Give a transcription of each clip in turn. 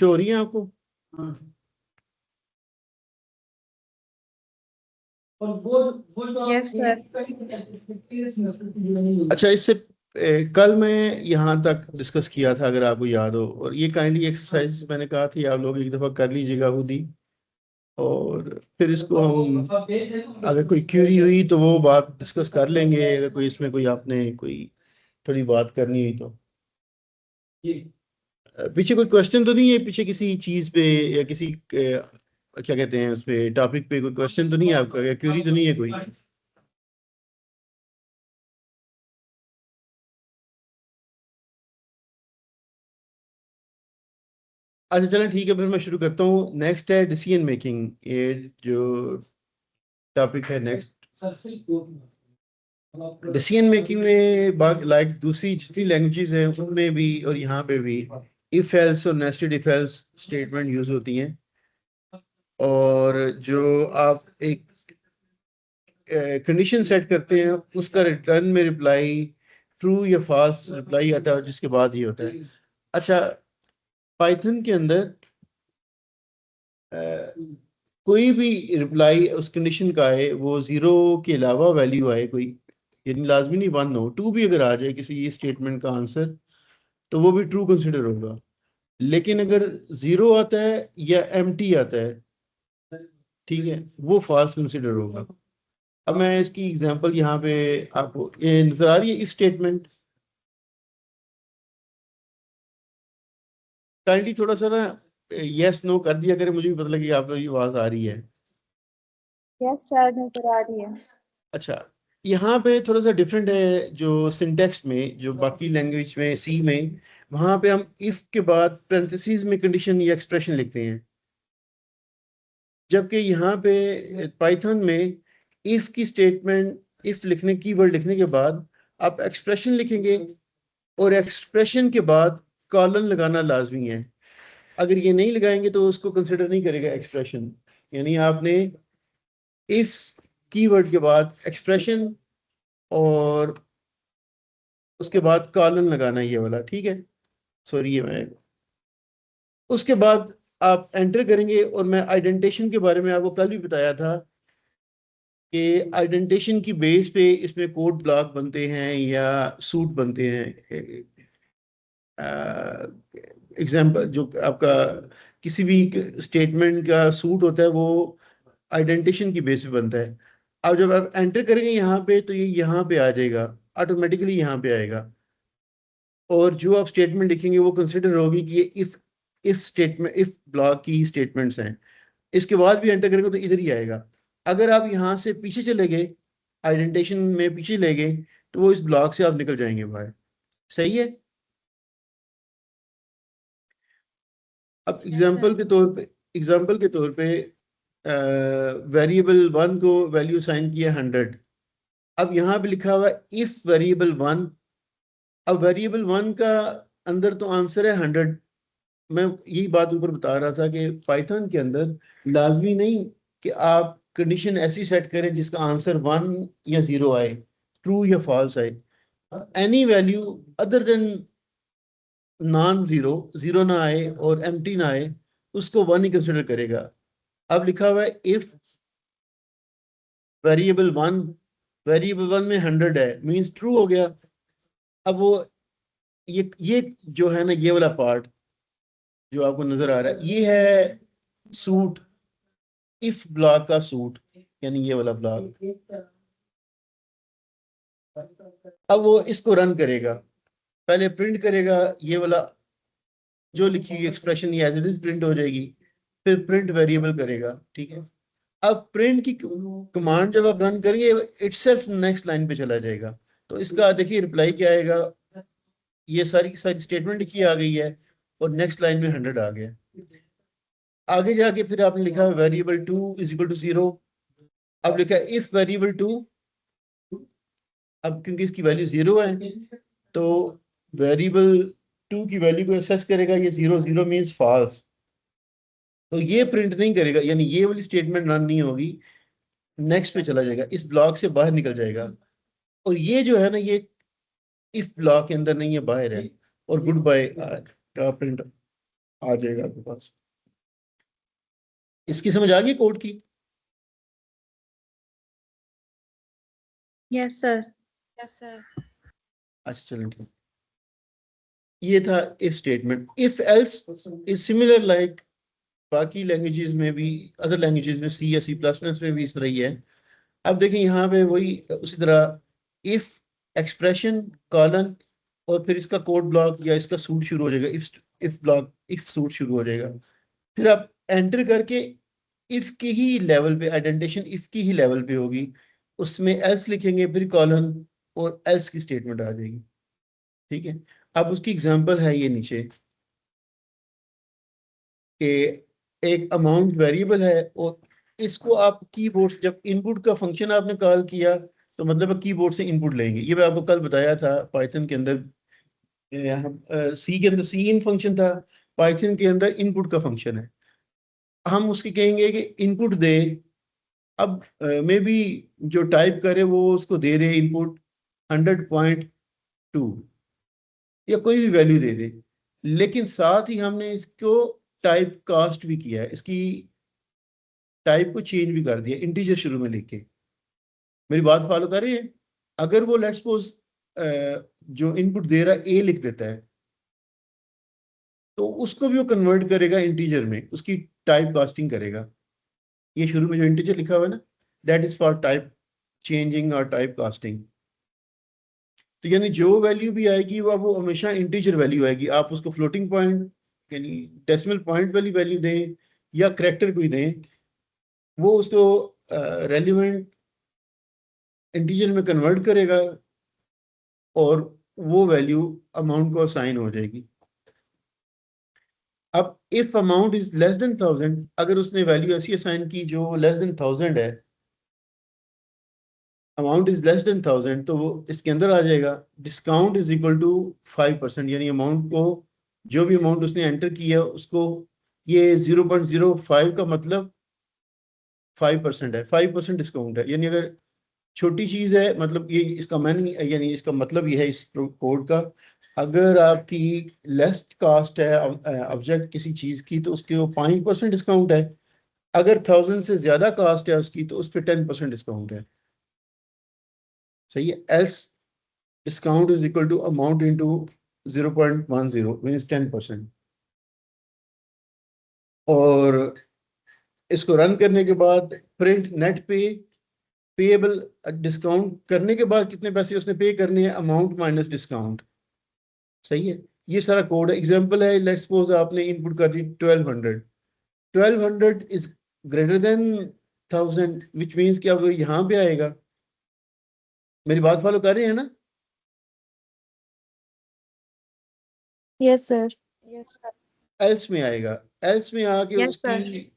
Show हो रही है आपको? Yes sir. अच्छा, इससे कल मैं यहाँ तक डिस्कस किया था, अगर आपको याद हो, और ये काइंडली एक्सरसाइज मैंने कहा थी आप लोग एक दफ़ा कर लीजिएगा खुद ही, और फिर इसको हम अगर कोई क्यूरी हुई तो वो बात डिस्कस कर लेंगे, अगर कोई इसमें कोई आपने कोई थोड़ी बात करनी हुई तो। पीछे कोई क्वेश्चन तो नहीं है, पीछे किसी चीज पे या किसी क्या कहते हैं उस पे टॉपिक पे कोई क्वेश्चन तो नहीं है आपका, या क्यूरी तो नहीं है कोई? अच्छा चलें ठीक है, फिर मैं शुरू करता हूँ। नेक्स्ट है डिसीजन मेकिंग, ये जो टॉपिक है नेक्स्ट। डिसीजन मेकिंग में लाइक दूसरी जितनी लैंग्वेजेस हैं उनमें भी और यहाँ पे भी इफ एल्स और nested if else statement use होती हैं, और जो आप एक कंडीशन सेट करते हैं उसका रिटर्न में रिप्लाई ट्रू या फॉल्स रिप्लाई आता है, और जिसके बाद ही होता है। अच्छा, पाइथन के अंदर कोई भी रिप्लाई उस कंडीशन का है वो जीरो के अलावा वैल्यू आए कोई, यानी लाजमी नहीं वन हो, टू भी अगर आ जाए किसी स्टेटमेंट का आंसर तो वो भी ट्रू कंसिडर होगा। लेकिन अगर जीरो आता है या एम्प्टी आता है, ठीक है, वो फॉल्स कंसिडर होगा। अब मैं इसकी एग्जांपल यहाँ पे आपको, ये नजर आ रही है इफ स्टेटमेंट? काइंडली थोड़ा सा ना यस नो कर दिया करें, मुझे भी पता लगे कि आप लोगों की आवाज आ रही है। यस सर, नजर आ रही है। अच्छा, यहाँ पे थोड़ा सा डिफरेंट है जो सिंटेक्स में, जो बाकी लैंग्वेज में सी में, वहां पे हम इफ के बाद पेरेंथेसिस में कंडीशन या एक्सप्रेशन लिखते हैं, जबकि यहाँ पे पाइथन में इफ की स्टेटमेंट, इफ लिखने कीवर्ड लिखने के बाद आप एक्सप्रेशन लिखेंगे, और एक्सप्रेशन के बाद कॉलन लगाना लाजमी है। अगर ये नहीं लगाएंगे तो उसको कंसिडर नहीं करेगा एक्सप्रेशन। यानी आपने इफ कीवर्ड के बाद एक्सप्रेशन और उसके बाद कॉलन लगाना है, ये वाला, ठीक है। सॉरी, ये मैं उसके बाद आप एंटर करेंगे, और मैं आइडेंटिफिकेशन के बारे में आपको कल भी बताया था कि आइडेंटिफिकेशन की बेस पे इसमें कोड ब्लॉक बनते हैं या सूट बनते हैं। एग्जाम्पल जो आपका किसी भी स्टेटमेंट का सूट होता है वो आइडेंटिफिकेशन की बेस पे बनता है। अब जब आप एंटर करेंगे यहाँ पे तो ये यहाँ पे आ जाएगा, ऑटोमेटिकली यहाँ पे आएगा, और जो आप स्टेटमेंट लिखेंगे वो कंसिडर होगी कि ये इफ स्टेटमेंट, इफ ब्लॉक की स्टेटमेंट्स हैं। इसके बाद भी एंटर करेंगे तो इधर ही आएगा। अगर आप यहाँ से पीछे चले गए, आइडेंटिफिकेशन में पीछे ले गए, तो वो इस ब्लॉक से आप निकल जाएंगे बाहर। सही है। अब एग्जाम्पल के तौर पे वेरिएबल वन को वैल्यू साइन किया 100। अब यहाँ पे लिखा हुआ इफ वेरिएबल वन, अब वेरिएबल वन का अंदर तो आंसर है 100। मैं यही बात ऊपर बता रहा था कि पाइथन के अंदर लाजमी नहीं कि आप कंडीशन ऐसी सेट करें जिसका आंसर वन या जीरो आए, ट्रू या फॉल्स आए। Any value other than non zero, zero ना आए और एम्प्टी ना आए, उसको वन ही कंसिडर करेगा। अब लिखा हुआ है if variable one, variable one में 100 है, मींस ट्रू हो गया। अब वो ये जो है ना, ये वाला पार्ट जो आपको नजर आ रहा है, ये है सूट, इफ ब्लॉक का सूट, यानी ये वाला ब्लॉक। अब वो इसको रन करेगा, पहले प्रिंट करेगा ये वाला जो लिखी हुई एक्सप्रेशन, ये एज इट इज प्रिंट हो जाएगी, फिर प्रिंट वेरिएबल करेगा, ठीक है। अब प्रिंट की कमांड जब आप रन करेंगे इटसेल्फ नेक्स्ट लाइन पे चला जाएगा। तो इसका देखिए रिप्लाई क्या आएगा, ये सारी की सारी स्टेटमेंट लिखी आ गई है, और नेक्स्ट लाइन में 100 आ गया। आगे जाके फिर आपने लिखा variable two is equal to zero. अब लिखा इफ वेरिएबल टू, अब क्योंकि इसकी वैल्यू जीरो है तो वेरिएबल टू की वैल्यू को एसेस करेगा, ये जीरो, जीरो मीन्स फॉल्स, तो ये प्रिंट नहीं करेगा, यानी ये वाली स्टेटमेंट रन नहीं होगी, नेक्स्ट पे चला जाएगा, इस ब्लॉक से बाहर निकल जाएगा। और ये जो है ना, ये इफ ब्लॉक के अंदर नहीं है, बाहर है, और गुड बाय का प्रिंट आ जाएगा आपके पास। इसकी समझ आ गई कोड की? Yes sir. अच्छा चलो ठीक। ये था if statement. If else is similar like बाकी लैंग्वेजेस में भी, अदर लैंग्वेजेस में, सी या सी प्लस प्लस में भी इस तरह ही है। अब देखें यहाँ पे वही उसी तरह इफ एक्सप्रेशन कॉलन और फिर इसका कोड ब्लॉक या इसका सूट शुरू हो जाएगा, इफ ब्लॉक इफ सूट शुरू हो जाएगा। फिर आप एंटर करके इफ की ही लेवल पे आइडेंटिफिकेशन इफ की ही लेवल पे होगी, उसमें एल्स लिखेंगे, फिर कॉलन और एल्स की स्टेटमेंट आ जाएगी। ठीक है। अब उसकी एग्जांपल है ये नीचे कि एक अमाउंट वेरिएबल है और इसको आप कीबोर्ड से जब इनपुट का फंक्शन आपने कॉल किया तो मतलब कीबोर्ड से इनपुट लेंगे। ये मैं आपको कल बताया था पाइथन के अंदर। यहाँ सी के अंदर सी इन फंक्शन था, पाइथन के अंदर इनपुट का फंक्शन है। हम उसकी कहेंगे कि इनपुट दे। अब मे बी जो टाइप करे वो उसको दे रहे इनपुट 100.2 या कोई भी वैल्यू दे दे, लेकिन साथ ही हमने इसको टाइप कास्ट भी किया है, इसकी टाइप को चेंज भी कर दिया इंटीजर शुरू में लेके। मेरी बात फॉलो कर रहे हैं? अगर वो लेट्स सपोज जो इनपुट दे रहा है ए लिख देता है तो उसको भी वो कन्वर्ट करेगा इंटीजर में, उसकी टाइप कास्टिंग करेगा। ये शुरू में जो इंटीजर लिखा हुआ है ना, that is for type changing और टाइप कास्टिंग। तो यानी जो वैल्यू भी आएगी वो हमेशा इंटीजर वैल्यू आएगी। आप उसको फ्लोटिंग पॉइंट यानी डेसिमल पॉइंट वाली वैल्यू दें या करेक्टर कोई दें, वो उसको रेलिवेंट इंटीजर में कन्वर्ट करेगा और वो वैल्यू अमाउंट को असाइन हो जाएगी। अब if amount is less then 1000, अगर उसने वैल्यू ऐसी असाइन की जो लेस देन 1000 है, अमाउंट इज लेस देन 1000, तो वो इसके अंदर आ जाएगा डिस्काउंट इज इक्वल टू 5%। यानी अमाउंट को, जो भी अमाउंट उसने एंटर किया उसको, ये 0.05 का मतलब 5% है, 5% डिस्काउंट है। यानी अगर छोटी चीज है, मतलब ये इसका मीनिंग यानी इसका मतलब ये है इस कोड का, अगर आपकी लेस कास्ट है ऑब्जेक्ट किसी चीज की तो उसके वो 5% डिस्काउंट है। अगर 1000 से ज्यादा कास्ट है उसकी तो उस पर 10% डिस्काउंट है। सही है। Else discount is equal to amount into 0.10 means 10%। और इसको रन करने के बाद print net pay payable, discount करने के बाद कितने पैसे उसने पे करने हैं, अमाउंट माइनस डिस्काउंट। सही है। ये सारा कोड है। एग्जांपल है, लेट्स सपोज आपने इनपुट कर दी 1200, 1200 is greater then 1000, which means कि अब यहाँ पे आएगा। मेरी बात फॉलो कर रहे हैं ना? Yes sir. एल्स में आएगा, एल्स में आके यस उसकी सर।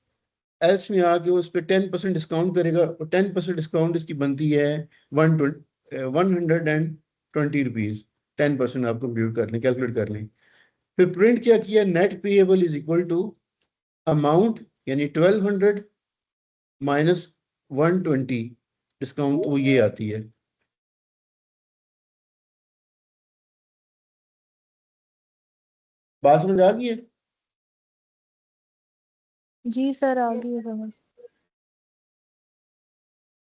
एल्स में आके उस पर 10% डिस्काउंट करेगा और 10% डिस्काउंट इसकी बनती है 120 रुपीज। 10% आप कंप्यूट कर लें, कैलकुलेट कर लें। फिर प्रिंट क्या किया, net payable is equal to amount यानी 1200 माइनस 120 डिस्काउंट, वो ये आती है। बात समझ आ गई है? जी सर, आ गई है समझ।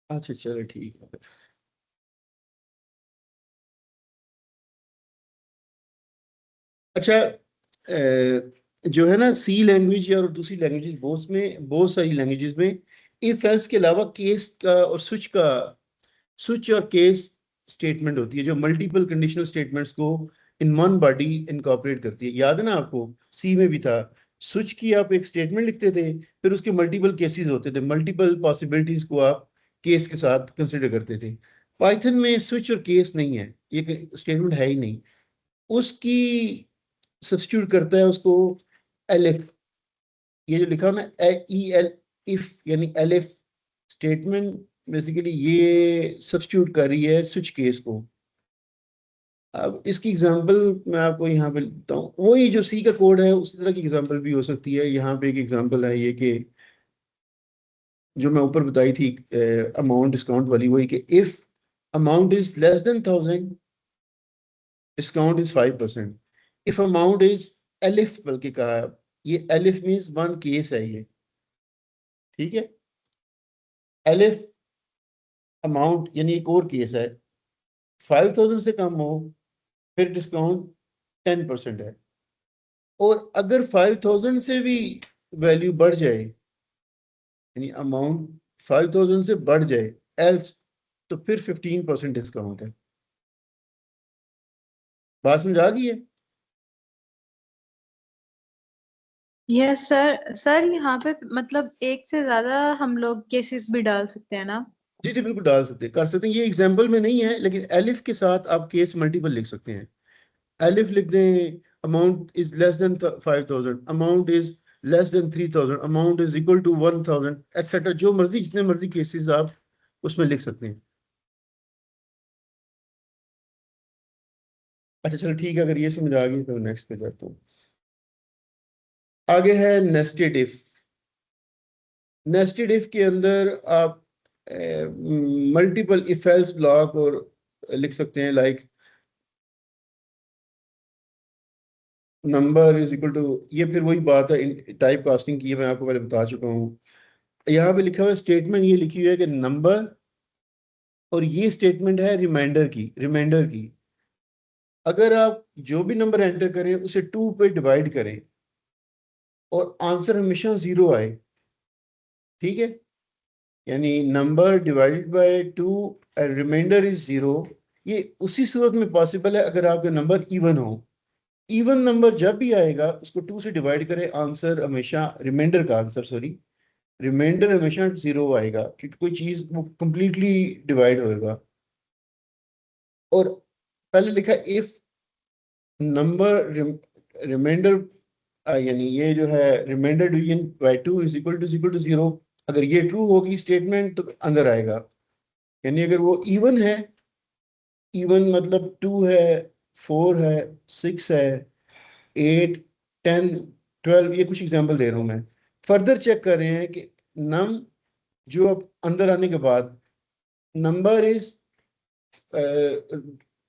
अच्छा चलो ठीक है। अच्छा जो है ना सी लैंग्वेज और दूसरी लैंग्वेजेस, बहुत सारी लैंग्वेजेस में इफ एल्स के अलावा केस का और स्विच और केस स्टेटमेंट होती है जो मल्टीपल कंडीशनल स्टेटमेंट्स को इन वन बॉडी इनकॉर्पोरेट करती है। याद है ना आपको, सी में भी था, स्विच की आप एक स्टेटमेंट लिखते थे, फिर उसके मल्टीपल केसेस होते थे, मल्टीपल पॉसिबिलिटीज को आप केस के साथ कंसिडर करते थे। पाइथन में स्विच और केस नहीं है, ये स्टेटमेंट है ही नहीं। उसकी सब्स्टिट्यूट करता है उसको एलिफ। ये जो लिखा है ना ई एल, इफ यानी एलिफ स्टेटमेंट बेसिकली ये सब्स्टिट्यूट कर रही है स्विच केस को। अब इसकी एग्जांपल मैं आपको यहाँ पे लिखता हूँ, वही जो सी का कोड है उसी तरह की एग्जांपल भी हो सकती है। यहाँ पे एक एग्जांपल है ये कि जो मैं ऊपर बताई थी अमाउंट डिस्काउंट वाली, वही कि if amount is less then 1000 discount is 5%। If amount is elif बल्कि कहा ये एलिफ मीन्स वन केस है ये, ठीक है। एलिफ अमाउंट यानी एक और केस है, 5000 से कम हो फिर डिस्काउंट 10% है, और अगर 5000 से भी वैल्यू बढ़ जाए यानी अमाउंट 5000 से बढ़ जाए एल्स, तो फिर 15% डिस्काउंट है। बात समझ आ गई है? Yes sir. सर यहाँ पे मतलब एक से ज्यादा हम लोग केसेस भी डाल सकते हैं ना? जी जी बिल्कुल डाल सकते हैं, कर सकते हैं। ये एग्जाम्पल में नहीं है, लेकिन एलिफ के साथ आप केस मल्टीपल लिख सकते हैं। एलिफ लिख दें, amount is less than 5000, amount is less than 3000, amount is equal to 1000, etcetera, जो मर्जी जितने मर्जी केसेस आप उसमें लिख सकते हैं। अच्छा चलो ठीक है, अगर ये समझ आ गई तो नेक्स्ट पे जाता हूँ। आगे है नेस्टेड इफ। नेस्टेड इफ के अंदर आप मल्टीपल इफ एल्स ब्लॉक और लिख सकते हैं, like number is equal to, ये फिर वही बात है टाइप कास्टिंग की, मैं आपको पहले बता चुका हूँ। यहाँ पे लिखा हुआ स्टेटमेंट, ये लिखी हुई है कि नंबर, और ये स्टेटमेंट है रिमाइंडर की। अगर आप जो भी नंबर एंटर करें उसे 2 पे डिवाइड करें और आंसर हमेशा 0 आए, ठीक है, यानी number divided by 2 and remainder is 0, ये उसी सूरत में पॉसिबल है अगर आपका नंबर इवन हो। इवन नंबर जब भी आएगा उसको 2 से डिवाइड करें, आंसर हमेशा, रिमाइंडर का आंसर सॉरी, रिमाइंडर हमेशा 0 आएगा, क्योंकि कोई चीज वो कंप्लीटली डिवाइड होएगा। और पहले लिखा इफ नंबर रिमाइंडर, यानी ये जो है remainder division by 2 is equal to 0, अगर ये ट्रू होगी स्टेटमेंट तो अंदर आएगा। यानी अगर वो इवन है, इवन मतलब 2 है, 4 है, 6 है, 8, 10, 12, ये कुछ एग्जांपल दे रहा हूं मैं। फर्दर चेक कर रहे हैं कि नम जो अब अंदर आने के बाद number is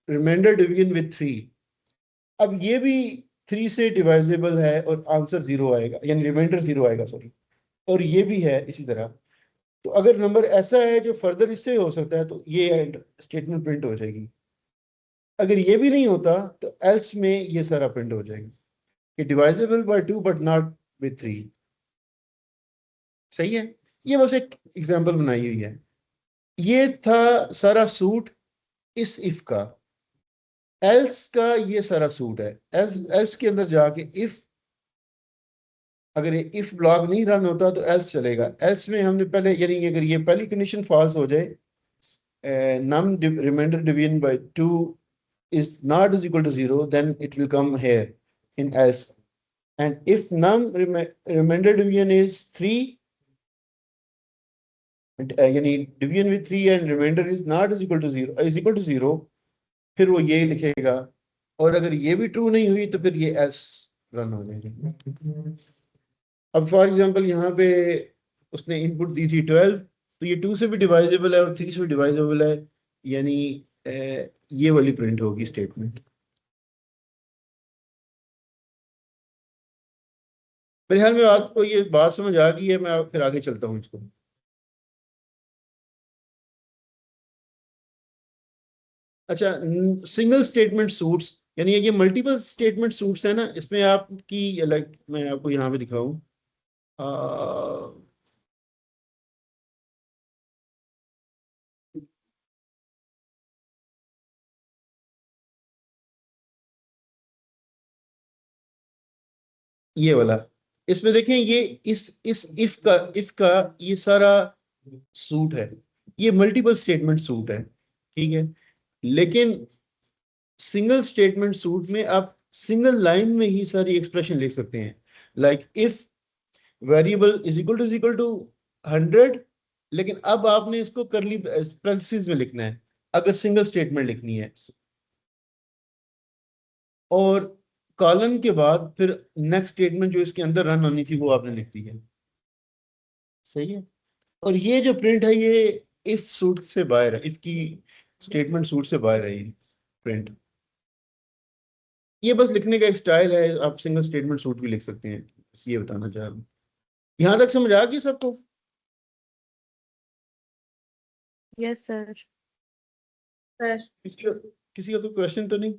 remainder division with 3, अब ये भी 3 से डिवाइजेबल है और आंसर 0 आएगा, यानी रिमाइंडर 0 आएगा सॉरी, और ये भी है इसी तरह। तो अगर नंबर ऐसा है जो फर्दर इससे हो सकता है तो ये स्टेटमेंट प्रिंट हो जाएगी। अगर ये भी नहीं होता तो एल्स में ये सारा प्रिंट हो जाएगा कि divisible by 2 but not with 3। सही है, ये बस एक एग्जांपल बनाई हुई है। ये था सारा सूट इस इफ का। एल्स का ये सारा सूट है। एल्स के अंदर जाके इफ, अगर ये इफ ब्लॉक नहीं रन होता तो एल्स चलेगा। एल्स में हमने पहले, यानी अगर ये पहली कंडीशन फॉल्स हो जाए, num remainder division by 2 is not is equal to 0, then it will come here in else. And if num remainder division is 3, यानी division with 3 and remainder is not is equal to 0, फिर वो ये लिखेगा। और अगर ये भी true नहीं हुई तो फिर ये else रन हो जाएगा। अब फॉर एग्जांपल यहाँ पे उसने इनपुट दी थी 12, तो ये 2 से भी डिवाइजेबल है और 3 से भी डिवाइजेबल है, यानी ये वाली प्रिंट होगी स्टेटमेंट। मेरे ख्याल में आपको ये बात समझ आ गई है, मैं फिर आगे चलता हूँ इसको। अच्छा, सिंगल स्टेटमेंट सूट्स, यानी ये मल्टीपल स्टेटमेंट सूट्स है ना, इसमें आपकी अलग, मैं आपको यहाँ पे दिखाऊं, ये वाला, इसमें देखें, ये इस इफ का ये सारा सूट है, ये मल्टीपल स्टेटमेंट सूट है, ठीक है। लेकिन सिंगल स्टेटमेंट सूट में आप सिंगल लाइन में ही सारी एक्सप्रेशन लिख सकते हैं, like if variable is equal to 100, लेकिन अब आपने इसको करली पैरेंथेसिस में लिखना है अगर सिंगल स्टेटमेंट लिखनी है, और कॉलन के बाद फिर नेक्स्ट स्टेटमेंट जो इसके अंदर रन होनी थी वो आपने लिख दी है। सही है। और ये जो प्रिंट है ये इफ सूट से बाहर है, इफ की स्टेटमेंट सूट से बाहर है ये प्रिंट। ये बस लिखने का एक स्टाइल है, आप सिंगल स्टेटमेंट सूट भी लिख सकते हैं, बस ये बताना चाह रहा हूँ। यहाँ तक समझ आ गई सबको? Yes sir. सर किसी का कोई क्वेश्चन तो नहीं?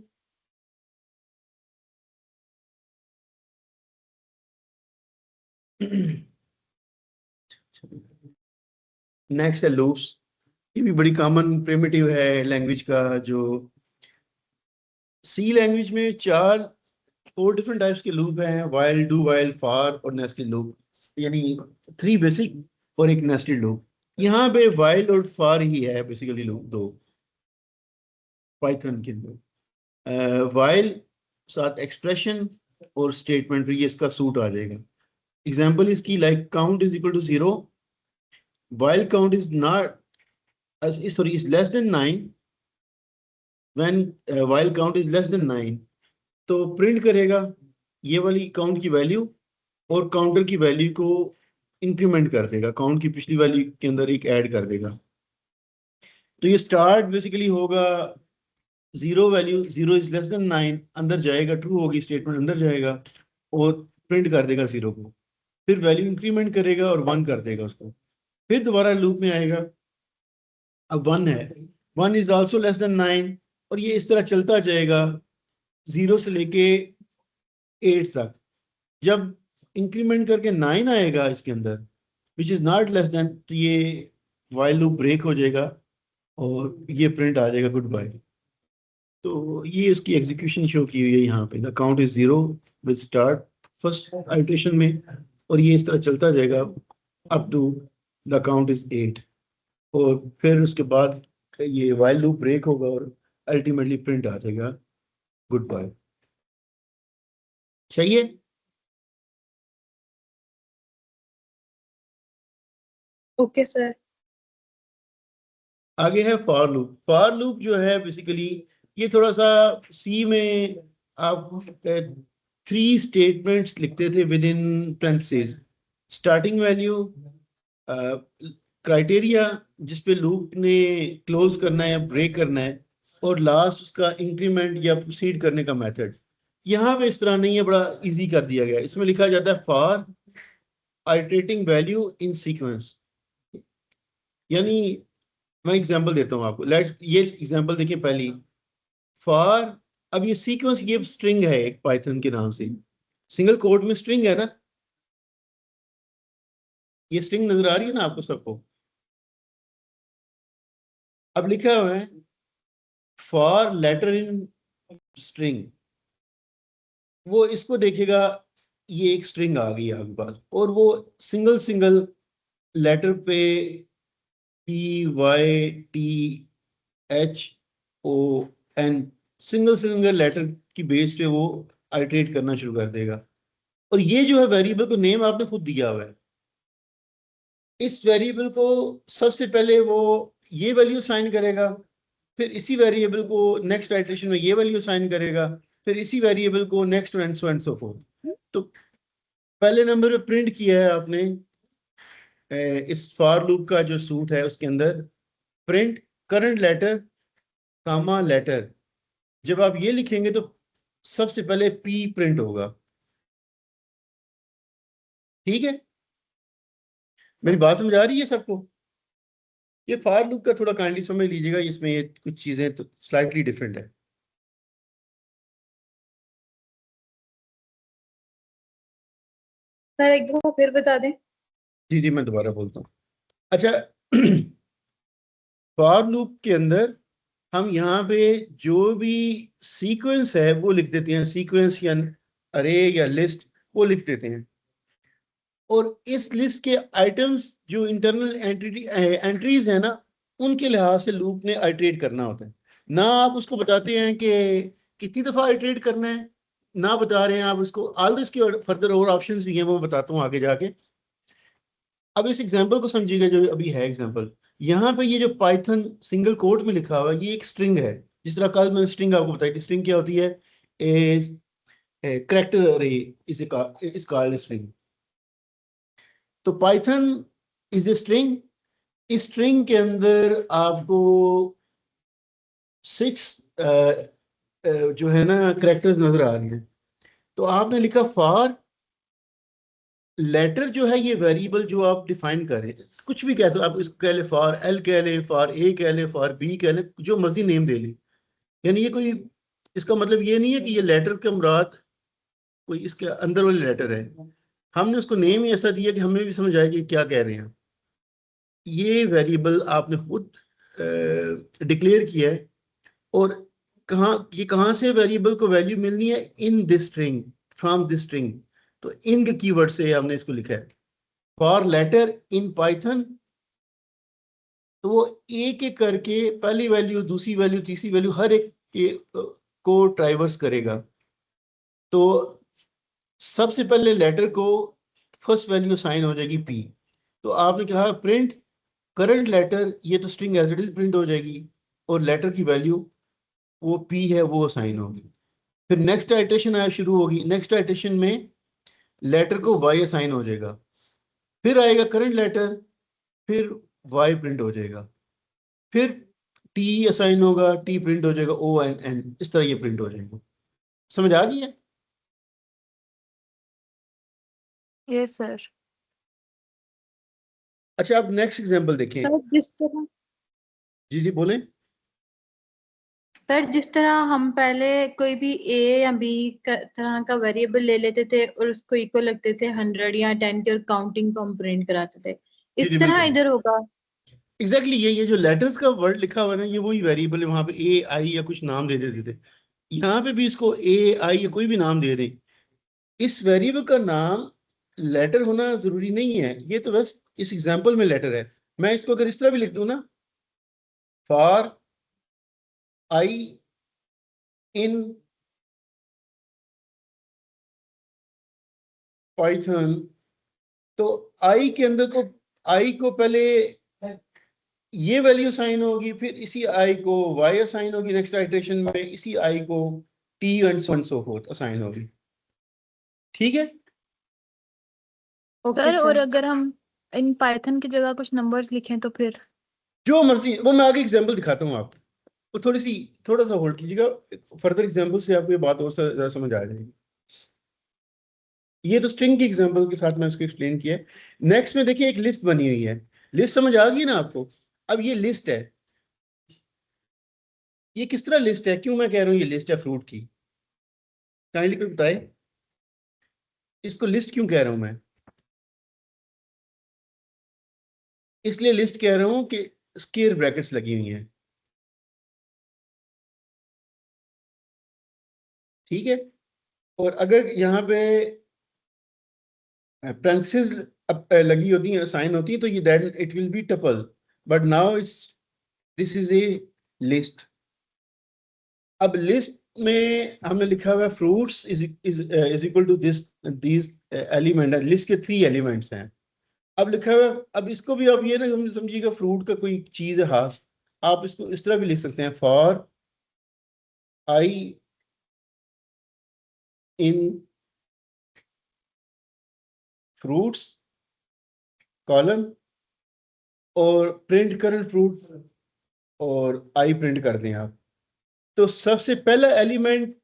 नेक्स्ट है लूप्स। ये भी बड़ी कॉमन प्रिमिटिव है लैंग्वेज का। जो सी लैंग्वेज में 4 डिफरेंट टाइप्स के लूप हैं, वाइल, डू वाइल, फॉर और नेस्टेड लूप, यानी 3 बेसिक और एक नेस्टेड लूप। यहाँ पे वाइल और फॉर ही है बेसिकली लूप, दो पाइथन के अंदर। वाइल साथ एक्सप्रेशन और स्टेटमेंट, ये इसका सूट आ जाएगा। एग्जाम्पल इसकी like count is equal to 0, while count is not is less than 9, when while count is less than 9, तो प्रिंट करेगा ये वाली काउंट की वैल्यू और काउंटर की वैल्यू को इंक्रीमेंट कर देगा, काउंट की पिछली वैल्यू के अंदर एक ऐड कर देगा। तो ये स्टार्ट बेसिकली होगा 0, वैल्यू 0 इज लेस देन 9, अंदर जाएगा, ट्रू होगी स्टेटमेंट, अंदर जाएगा और प्रिंट कर देगा 0 को, फिर वैल्यू इंक्रीमेंट करेगा और 1 कर देगा उसको, फिर दोबारा लूप में आएगा। अब 1 है, 1 इज ऑल्सो लेस देन 9, और ये इस तरह चलता जाएगा 0 से लेके 8 तक। जब इंक्रीमेंट करके 9 आएगा इसके अंदर which is not less than, तो ये वाइल लूप ब्रेक हो जाएगा और ये प्रिंट आ जाएगा गुड बाय। तो ये इसकी एग्जीक्यूशन शो की हुई है यहाँ पे, the count is 0 with start first iteration में, और ये इस तरह चलता जाएगा up to the count is 8, और फिर उसके बाद ये वाइल लूप ब्रेक होगा और अल्टीमेटली प्रिंट आ जाएगा गुड बाय। चाहिए? Okay sir. आगे है फॉर लूप। फॉर लूप जो है बेसिकली ये थोड़ा सा सी में आप 3 स्टेटमेंट्स लिखते थे with in parenthesis, starting value, criteria जिसपे लूप ने क्लोज करना है या ब्रेक करना है, और लास्ट उसका इंक्रीमेंट या प्रोसीड करने का मेथड। यहाँ पे इस तरह नहीं है, बड़ा इजी कर दिया गया। इसमें लिखा जाता है for iterating value in sequence, यानी मैं एग्जांपल देता हूँ आपको। लेट्स ये एग्जांपल देखिए पहली, फॉर, अब ये सीक्वेंस, ये स्ट्रिंग है एक पाइथन के नाम से, सिंगल कोड में स्ट्रिंग है ना, ये स्ट्रिंग नजर आ रही है ना आपको सबको? अब लिखा हुआ है फॉर लेटर इन स्ट्रिंग, वो इसको देखेगा, ये एक स्ट्रिंग आ गई आपके पास, और वो सिंगल सिंगल लेटर पे PYTHON सिंगल सिंगल लेटर की बेस पे वो आइटरेट करना शुरू कर देगा। और ये जो है वेरिएबल को नेम आपने खुद दिया हुआ है। इस वेरिएबल को सबसे पहले वो ये वैल्यू साइन करेगा, फिर इसी वेरिएबल को नेक्स्ट आइटरेशन में ये वैल्यू साइन करेगा, फिर इसी वेरिएबल को नेक्स्ट एंड सो फोर्थ। तो पहले नंबर पे प्रिंट किया है आपने इस फॉर लूप का जो सूट है उसके अंदर, प्रिंट करंट लेटर कामा लेटर। जब आप ये लिखेंगे तो सबसे पहले पी प्रिंट होगा। ठीक है, मेरी बात समझ आ रही है सबको? ये फॉर लूप का थोड़ा काइंडली समझ लीजिएगा, इसमें ये कुछ चीजें तो स्लाइटली डिफरेंट है। सर एक दफा फिर बता दें। जी जी, मैं दोबारा बोलता हूँ। अच्छा, फॉर लूप के अंदर हम यहाँ पे जो भी सीक्वेंस है वो लिख देते हैं, सीक्वेंस या अरे या लिस्ट वो लिख देते हैं, और इस लिस्ट के आइटम्स जो इंटरनल एंट्रीज है ना, उनके लिहाज से लूप ने आइटरेट करना होता है। ना आप उसको बताते हैं कि कितनी दफा आइटरेट करना है, ना बता रहे हैं आप उसको, आल इसके फर्दर और ऑप्शंस भी हैं, वो बताता हूँ आगे जाके। अब इस एग्जांपल को समझिएगा जो अभी है एग्जांपल। यहाँ पे ये जो पाइथन सिंगल कोट में लिखा हुआ है ये एक स्ट्रिंग है। जिस तरह कल मैंने स्ट्रिंग आपको बताई थी, स्ट्रिंग क्या होती है, कैरेक्टर अरे इज कॉल्ड स्ट्रिंग। तो पाइथन इज ए स्ट्रिंग। इस स्ट्रिंग के अंदर आपको 6 जो है ना करेक्टर्स नजर आ रही हैं। तो आपने लिखा फॉर लेटर जो है ये वेरिएबल जो आप डिफाइन करें, कुछ भी कह सकते हो आप, इसको कह ले फॉर एल कह ले, फॉर ए कह ले, फॉर बी कह ले, जो मर्जी नेम दे ले। यानी ये कोई, इसका मतलब ये नहीं है कि ये लेटर के मुराद कोई इसके अंदर वाले लेटर है। हमने उसको नेम ही ऐसा दिया कि हमें भी समझ आए कि क्या कह रहे हैं। ये वेरिएबल आपने खुद डिक्लेयर किया है। और कहाँ से वेरिएबल को वैल्यू मिलनी है? In this string, from this string. तो इन के कीवर्ड से हमने इसको लिखा है फॉर लेटर इन पाइथन। तो वो एक एक करके पहली वैल्यू, दूसरी वैल्यू, तीसरी वैल्यू, हर एक के को ट्राइवर्स करेगा। तो सबसे पहले लेटर को फर्स्ट वैल्यू साइन हो जाएगी पी। तो आपने कहा प्रिंट करंट लेटर, ये तो string as it is print हो जाएगी, और लेटर की वैल्यू वो पी है वो साइन होगी। फिर नेक्स्ट आइटरेशन आया शुरू होगी, नेक्स्ट आइटरेशन में लेटर को वाई असाइन हो जाएगा, फिर आएगा करंट लेटर, फिर वाई प्रिंट हो जाएगा, फिर टी असाइन होगा, टी प्रिंट हो जाएगा, ओ एन एन, इस तरह ये प्रिंट हो जाएगा। समझ आ गई है? Yes sir. अच्छा, अब नेक्स्ट एग्जांपल देखें। सर जिस तरह जी जी बोलें। सर जिस तरह हम पहले कोई भी ए या बी तरह का वेरिएबल ले लेते थे और उसको इक्वल लगते थे 100 या 10 के, और काउंटिंग को हम प्रिंट कराते थे, जी जी इस तरह बिल्कुल इधर होगा। एग्जैक्टली ये जो लेटर्स का वर्ड लिखा हुआ है ना, ये वही वेरिएबल है। वहां पे ए आई या कुछ नाम दे देते थे, यहाँ पे भी इसको ए आई या कोई भी नाम दे दें। इस वेरिएबल का नाम लेटर होना जरूरी नहीं है, ये तो बस इस एग्जांपल में लेटर है। मैं इसको अगर इस तरह भी लिख दूं ना, फॉर आई इन पाइथन, तो आई के अंदर को, आई को पहले ये वैल्यू साइन होगी, फिर इसी आई को वाई असाइन होगी, नेक्स्ट आइटरेशन में इसी आई को T and so fourth assign होगी। ठीक है? ओके सर और सर। अगर हम इन पाइथन की जगह कुछ नंबर्स लिखें तो फिर? जो मर्जी, वो मैं आगे एग्जांपल दिखाता हूँ आपको। वो थोड़ा सा होल्ड कीजिएगा, फर्दर एग्जांपल से आपको ये बात और ज़्यादा समझ आ जाएगी। ये तो स्ट्रिंग की एग्जांपल के साथ मैं इसको एक्सप्लेन किया है। नेक्स्ट में देखिए एक लिस्ट बनी हुई है। लिस्ट समझ आ गई ना आपको? अब ये लिस्ट है, ये किस तरह लिस्ट है, क्यों मैं कह रहा हूँ ये लिस्ट है फ्रूट की? काइंडली कोई बताए, इसको लिस्ट क्यों कह रहा हूं मैं? इसलिए लिस्ट कह रहा हूं कि स्क्वायर ब्रैकेट्स लगी हुई हैं। ठीक है? और अगर यहाँ पे parentheses लगी होती हैं, साइन होती है, तो ये that it will be tuple, but now it's, this is a list. अब लिस्ट में हमने लिखा हुआ है fruits is equal to this, these element, list के 3 एलिमेंट्स हैं। अब लिखा हुआ है, अब इसको भी आप ये ना समझिएगा फ्रूट का कोई चीज है खास। आप इसको इस तरह भी लिख सकते हैं, for I in fruits column, और प्रिंट करंट फ्रूट, और आई प्रिंट कर दें आप। तो सबसे पहला एलिमेंट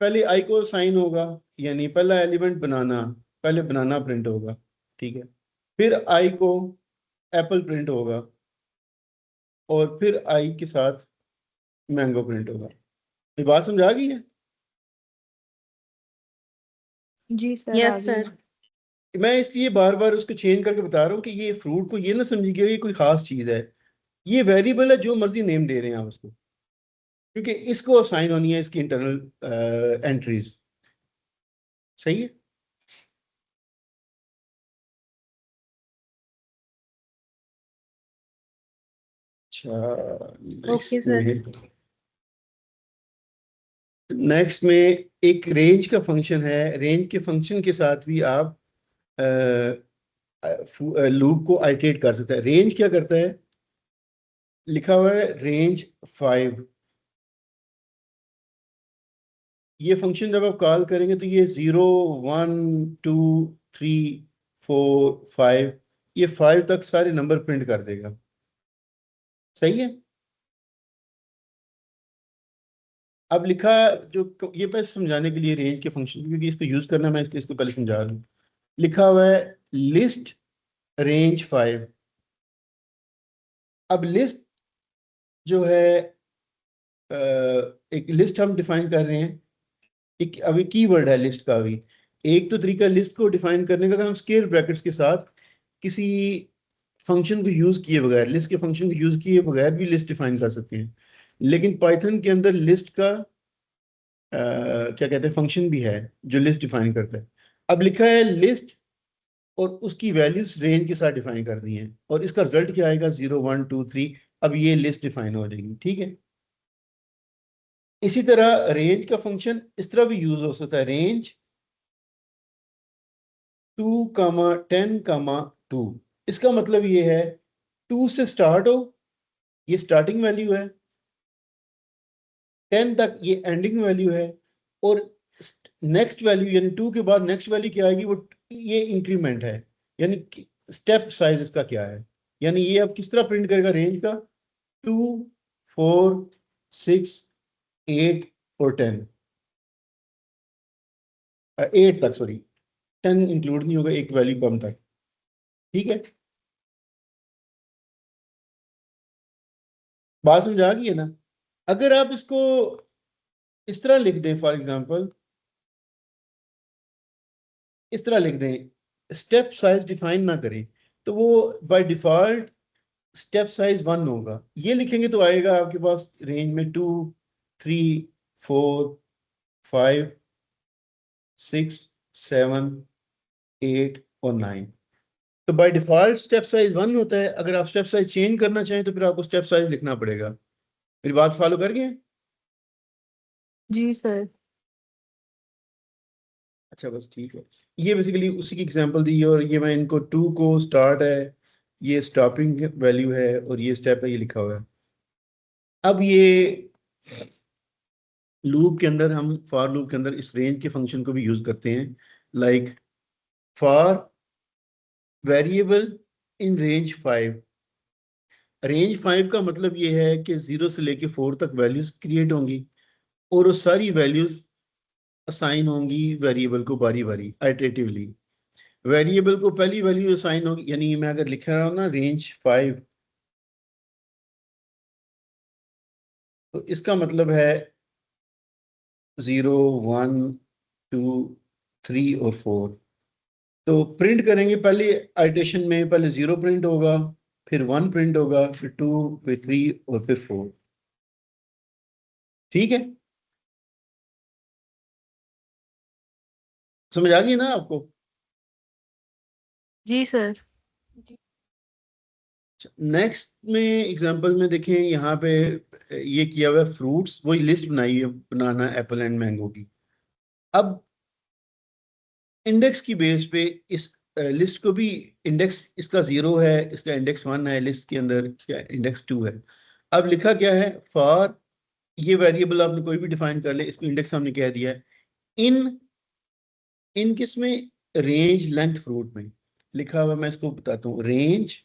पहले आई को साइन होगा, यानी पहला एलिमेंट बनाना, पहले बनाना प्रिंट होगा। ठीक है? फिर आई को एप्पल प्रिंट होगा, और फिर आई के साथ मैंगो प्रिंट होगा। ये बात समझ आ गई है? जी सर आ यस गई। सर। मैं इसलिए बार बार उसको चेंज करके बता रहा हूँ कि ये फ्रूट को ये ना समझिएगा ये कोई खास चीज है। ये वेरिएबल है, जो मर्जी नेम दे रहे हैं आप उसको, क्योंकि इसको असाइन होनी है इसकी इंटरनल एंट्रीज। सही है? अच्छा, ओके सर। नेक्स्ट में एक रेंज का फंक्शन है। रेंज के फंक्शन के साथ भी आप लूप को आइटरेट कर सकते हैं। रेंज क्या करता है? लिखा हुआ है रेंज 5। ये फंक्शन जब आप कॉल करेंगे तो ये 0 1 2 3 4 5, ये 5 तक सारे नंबर प्रिंट कर देगा। सही है? अब लिखा ये बस समझाने के लिए रेंज के फंक्शन, क्योंकि इसको यूज करना मैं इसलिए इसको पहले समझा रहा हूँ। लिखा हुआ है लिस्ट रेंज 5। अब लिस्ट जो है एक लिस्ट हम डिफाइन कर रहे हैं। एक अभी कीवर्ड है लिस्ट का। अभी एक तो तरीका लिस्ट को डिफाइन करने का, हम स्क्वायर ब्रैकेट्स के साथ किसी फंक्शन को यूज किए बगैर, लिस्ट के फंक्शन को यूज किए बगैर भी लिस्ट डिफाइन कर सकते हैं। लेकिन पाइथन के अंदर लिस्ट का क्या कहते हैं, फंक्शन भी है जो लिस्ट डिफाइन करता है। अब लिखा है लिस्ट और उसकी वैल्यूज रेंज के साथ डिफाइन कर दी हैं, और इसका रिजल्ट क्या आएगा, 0 1 2 3। अब ये लिस्ट डिफाइन हो जाएगी, ठीक है। इसी तरह रेंज का फंक्शन इस तरह भी यूज हो सकता है, रेंज 2, 10, 2। इसका मतलब ये है 2 से स्टार्ट हो, ये स्टार्टिंग वैल्यू है, 10 तक ये एंडिंग वैल्यू है, और नेक्स्ट वैल्यू यानी 2 के बाद नेक्स्ट वैल्यू क्या आएगी, वो ये इंक्रीमेंट है, यानी स्टेप साइज इसका क्या है। यानी ये अब किस तरह प्रिंट करेगा रेंज का, 2 4 6 8 और 10, 8 तक, सॉरी 10 इंक्लूड नहीं होगा, एक वैल्यू कम तक, ठीक है। बात समझ आ गई है ना। अगर आप इसको इस तरह लिख दें, फॉर एग्जांपल इस तरह लिख दें, स्टेप साइज डिफाइन ना करें, तो वो बाय डिफॉल्ट स्टेप साइज 1 होगा। ये लिखेंगे तो आएगा आपके पास रेंज में 2 3 4 5 6 7 8 और 9। तो बाय डिफॉल्ट स्टेप साइज 1 होता है। अगर आप स्टेप साइज चेंज करना चाहें तो फिर आपको स्टेप साइज लिखना पड़ेगा। मेरी बात फॉलो कर गए? जी सर। अच्छा, बस ठीक है। ये बेसिकली उसी की एग्जांपल दी है, और ये मैं इनको 2 को स्टार्ट है, ये स्टॉपिंग वैल्यू है, और ये स्टेप है, ये लिखा हुआ है। अब ये लूप के अंदर, हम फॉर लूप के अंदर इस रेंज के फंक्शन को भी यूज करते हैं, like for variable in range 5। Range 5 का मतलब ये है कि 0 से लेके 4 तक वैल्यूज क्रिएट होंगी, और वो सारी वैल्यूज असाइन होंगी वेरिएबल को बारी बारी आइटरेटिवली। वेरिएबल को पहली वैल्यू असाइन होगी, यानी मैं अगर लिख रहा हूँ ना रेंज 5, तो इसका मतलब है 0 1 2 3 और 4। तो प्रिंट करेंगे पहले आइटेशन में, पहले 0 प्रिंट होगा, फिर 1 प्रिंट होगा, फिर 2, फिर 3 और फिर 4, ठीक है। समझ आ गई ना आपको? जी सर। नेक्स्ट में एग्जांपल में देखें, यहाँ पे ये किया हुआ है फ्रूट्स, वही लिस्ट बनाई है, बनाना एप्पल एंड मैंगो की। अब इंडेक्स की बेस पे इस लिस्ट को भी, इंडेक्स इसका 0 है, इसका इंडेक्स 1 है, लिस्ट के अंदर इसका इंडेक्स 2 है। अब लिखा क्या है, फॉर, ये वेरिएबल आपने कोई भी डिफाइन कर ले, इसको इंडेक्स हमने कह दिया है, इन इन किस में, रेंज लेंथ फ्रूट में लिखा हुआ। मैं इसको बताता हूँ, रेंज,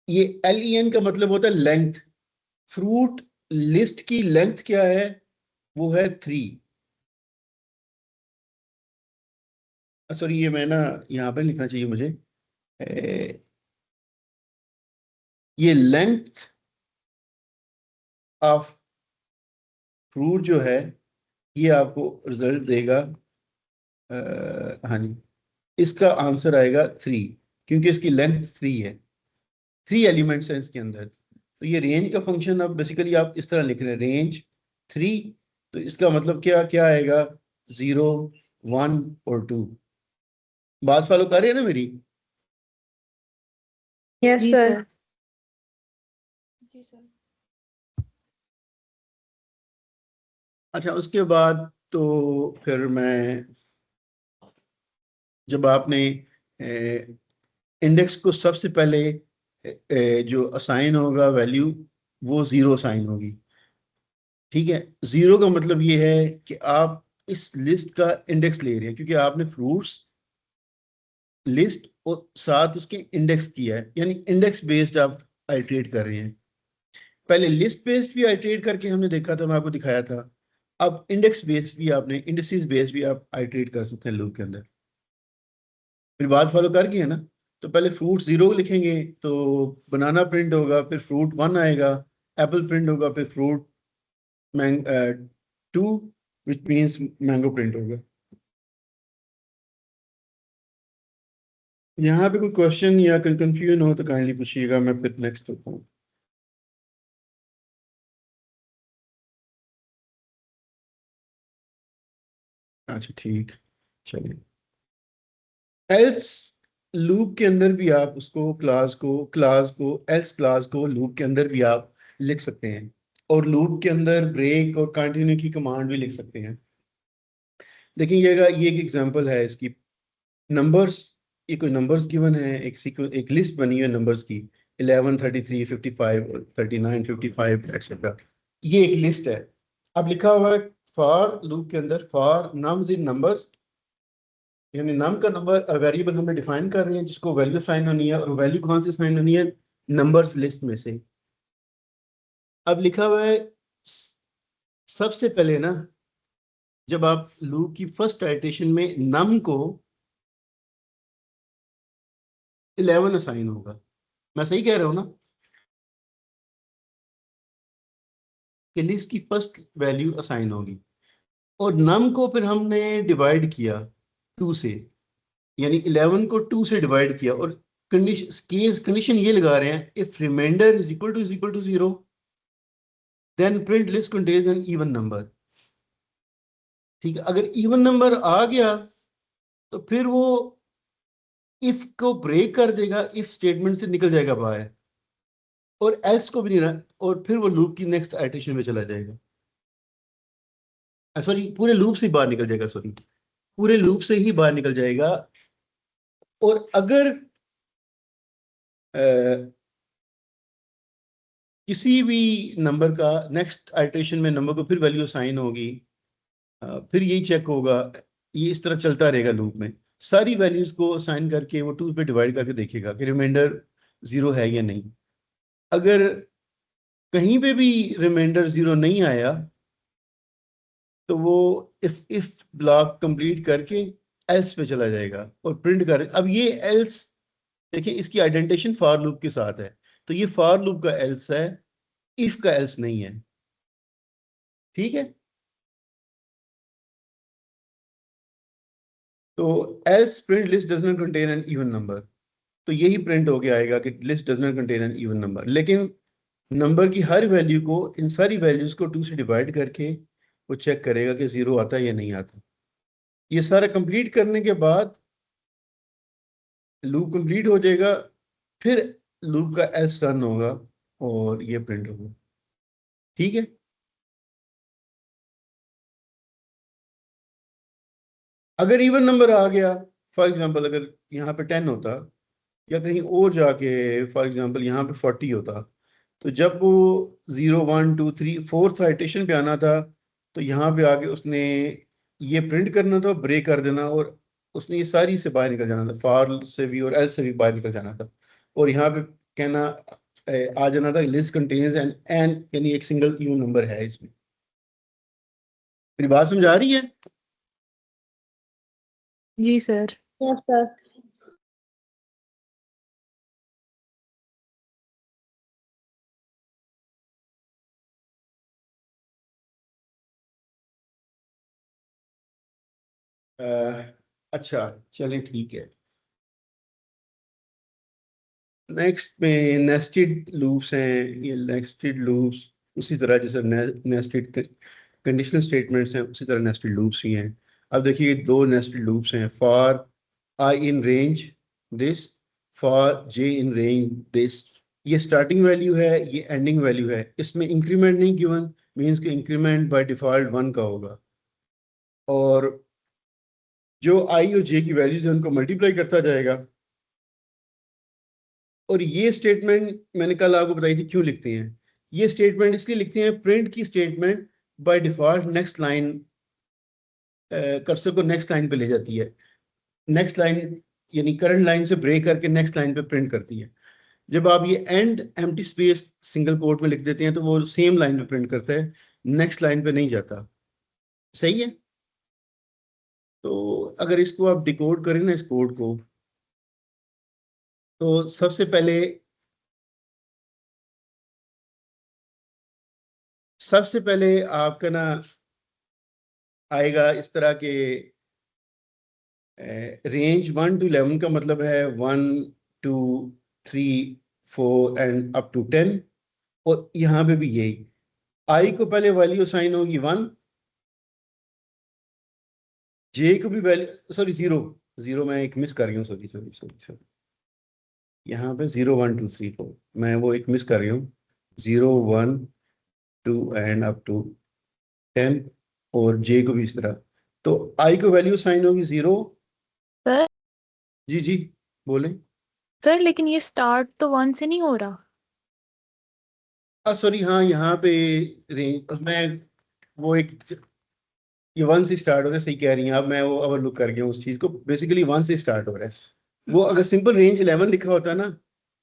ये LEN का मतलब होता है लेंथ। फ्रूट लिस्ट की लेंथ क्या है, वो है 3। सॉरी, ये मैं ना यहाँ पे लिखना चाहिए मुझे, ये लेंथ ऑफ फ्रूट जो है, ये आपको रिजल्ट देगा, हाँ जी, इसका आंसर आएगा 3, क्योंकि इसकी लेंथ 3 है, 3 एलिमेंट्स हैं इसके अंदर। तो ये रेंज का फंक्शन अब बेसिकली आप इस तरह लिख रहे हैं, रेंज 3, तो इसका मतलब क्या क्या आएगा, 0 1 और 2। बात फॉलो कर रहे हैं ना मेरी? यस जी सर। सर। जी सर। अच्छा, उसके बाद तो फिर मैं, जब आपने इंडेक्स को सबसे पहले जो असाइन होगा वैल्यू, वो 0 असाइन होगी, ठीक है। 0 का मतलब ये है कि आप इस लिस्ट का इंडेक्स ले रहे हैं, क्योंकि आपने फ्रूट्स लिस्ट और साथ उसके इंडेक्स किया है, यानी इंडेक्स बेस्ड आप आइटरेट कर रहे हैं। पहले लिस्ट बेस्ड भी आइटरेट करके हमने देखा था, मैं आपको दिखाया था। अब इंडेक्स बेस्ड भी आपने, इंडिसेस बेस्ड भी आप आइटरेट कर सकते हैं लूप के अंदर। फिर बात फॉलो कर गए ना। तो पहले फ्रूट 0 लिखेंगे तो बनाना प्रिंट होगा, फिर फ्रूट 1 आएगा, एप्पल प्रिंट होगा, फिर fruit 2 which means mango print होगा। यहाँ पे कोई क्वेश्चन या कोई कंफ्यूजन हो तो काइंडली पूछिएगा, मैं फिर नेक्स्ट होता हूँ। अच्छा ठीक, चलिए। एल्स लूप के अंदर भी आप उसको एल्स क्लास को लूप के अंदर भी आप लिख सकते हैं, और लूप के अंदर ब्रेक और कंटिन्यू की कमांड भी लिख सकते हैं। देखिएगा ये एक एग्जांपल है इसकी। नंबर्स, ये कोई नंबर्स गिवन है, एक लिस्ट बनी हुई है नंबर्स की, 11, 33, 55, 39, 55 एक्सेट्रा। ये एक लिस्ट है। अब लिखा हुआ है फॉर लूप के अंदर, फॉर नम्स इन नंबर्स, यानी नम का नंबर वेरिएबल हमें डिफाइन कर रहे हैं जिसको वैल्यू साइन होनी है, और वैल्यू कौन सी साइन होनी है, नंबर्स लिस्ट में से। अब लिखा हुआ है सबसे पहले ना, जब आप लूप की फर्स्ट आइटरेशन में नम को 11 असाइन होगा। मैं सही कह रहा हूं ना कि लिस्ट की फर्स्ट वैल्यू असाइन होगी, और नम को फिर हमने डिवाइड किया 2 से, यानी 11 को 2 से डिवाइड किया, और कंडीशन ये लगा रहे हैं, if remainder is equal to 0 then print list contains an even number. ठीक है, अगर इवन नंबर आ गया तो फिर वो इफ को ब्रेक कर देगा, इफ स्टेटमेंट से निकल जाएगा बाहर, और एल्स को भी नहीं रहा, और फिर वो लूप की नेक्स्ट आइटरेशन में चला जाएगा। सॉरी, पूरे लूप से बाहर निकल जाएगा, सॉरी, पूरे लूप से ही बाहर निकल जाएगा। और अगर किसी भी नंबर का नेक्स्ट आइटरेशन में नंबर को फिर वैल्यू असाइन होगी, फिर यही चेक होगा, ये इस तरह चलता रहेगा लूप में, सारी वैल्यूज को असाइन करके वो 2 पे डिवाइड करके देखेगा कि रिमाइंडर 0 है या नहीं। अगर कहीं पे भी रिमाइंडर 0 नहीं आया तो वो इफ ब्लॉक कंप्लीट करके एल्स पे चला जाएगा और प्रिंट कर। अब ये एल्स देखिए, इसकी आइडेंटिफिकेशन फॉर लूप के साथ है, तो ये फॉर लूप का एल्स है, इफ का एल्स नहीं है। ठीक है, तो else print list does not contain an even number, तो यही प्रिंट होके आएगा कि list does not contain an even number. लेकिन नंबर की हर वैल्यू को, इन सारी वैल्यूज को 2 से डिवाइड करके वो चेक करेगा कि 0 आता है या नहीं आता। ये सारा कंप्लीट करने के बाद लूप कंप्लीट हो जाएगा, फिर लूप का एल्स रन होगा और ये प्रिंट होगा। ठीक है, अगर इवन नंबर आ गया, फॉर एग्जांपल अगर यहाँ पे 10 होता, या कहीं और जाके फॉर एग्जांपल यहाँ पे 40 होता, तो जब वो 0, 1, 2, 3, फोर्थ आइटेशन पे आना था, तो यहाँ पे आके उसने ये प्रिंट करना था, ब्रेक कर देना, और उसने ये सारी से बाहर निकल जाना था, फॉर से भी और एल से भी बाहर निकल जाना था, और यहाँ पे कहना आ जाना था लिस्ट कंटेन्स एन, यानी एक सिंगल इवन नंबर है इसमें। मेरी बात समझ आ रही है? जी सर। Yes sir. अच्छा, चलिए ठीक है। नेक्स्ट में नेस्टेड लूप्स हैं। ये नेस्टेड लूप्स उसी तरह जैसे नेस्टेड कंडीशनल स्टेटमेंट्स हैं, उसी तरह नेस्टेड लूप्स ही हैं। अब देखिए, 2 नेस्टेड लूप्स हैं, for I in range this, for J in range this. ये स्टार्टिंग वैल्यू है, ये एंडिंग वैल्यू है, इसमें इंक्रीमेंट नहीं गिवन, मीन्स कि इंक्रीमेंट बाय डिफॉल्ट 1 का होगा, और जो आई और जे की वैल्यूज है उनको मल्टीप्लाई करता जाएगा। और ये स्टेटमेंट मैंने कल आपको बताई थी क्यों लिखते हैं। ये स्टेटमेंट इसलिए लिखते हैं, प्रिंट की statement by default next line, cursor को नेक्स्ट लाइन पे ले जाती है, नेक्स्ट लाइन यानी करंट लाइन से ब्रेक करके नेक्स्ट लाइन पे प्रिंट करती है। जब आप ये and empty space single quote में लिख देते हैं तो वो सेम लाइन पे प्रिंट करता है, नेक्स्ट लाइन पे नहीं जाता। सही है। तो अगर इसको आप डिकोड करें ना इस कोड को, तो सबसे पहले आपका ना आएगा इस तरह के रेंज 1 to 11 का मतलब है 1 2 3 4 एंड अप टू 10। और यहाँ पे भी यही, आई को पहले वैल्यू साइन होगी 1, जे को भी वैल्यू, सॉरी 0 मैं एक मिस कर रही हूँ, सॉरी यहाँ पे 0 1 2 3 4 मैं वो एक मिस कर रही हूँ, 0 1 2 एंड अप टू 10, और जे को भी इस तरह। तो आई को वैल्यू साइन होगी 0। सर जी जी बोले। सर लेकिन ये स्टार्ट तो 1 से नहीं हो रहा। सॉरी हाँ, यहाँ पे रेंज मैं वो एक, ये 1 से स्टार्ट हो रहा है, सही कह रही हैं आप, मैं वो ओवरलुक कर गया उस चीज को, बेसिकली 1 से स्टार्ट हो रहा है। वो अगर सिंपल रेंज 11 लिखा होता ना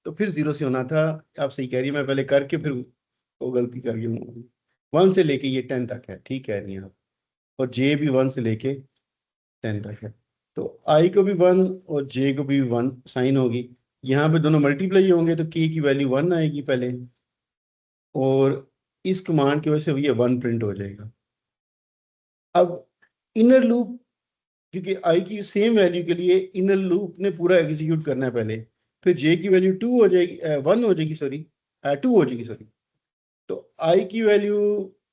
तो फिर 0 से होना था। आप सही कह रही हैं, मैं पहले करके फिर वो गलती कर गई हूँ। 1 से लेके ये 10 तक है, ठीक कह रही हैं आप। और जे भी 1 से लेके 10 तक है। तो आई को भी 1 और जे को भी 1 साइन होगी। यहाँ पे दोनों मल्टीप्लाई होंगे तो के की वैल्यू 1 आएगी पहले, और इस कमांड की वजह से ये 1 प्रिंट हो जाएगा। अब इनर लूप, क्योंकि आई की सेम वैल्यू के लिए इनर लूप ने पूरा एग्जीक्यूट करना है पहले, फिर जे की वैल्यू 2 हो जाएगी, 1 हो जाएगी, सॉरी 2 हो जाएगी, सॉरी। तो आई की वैल्यू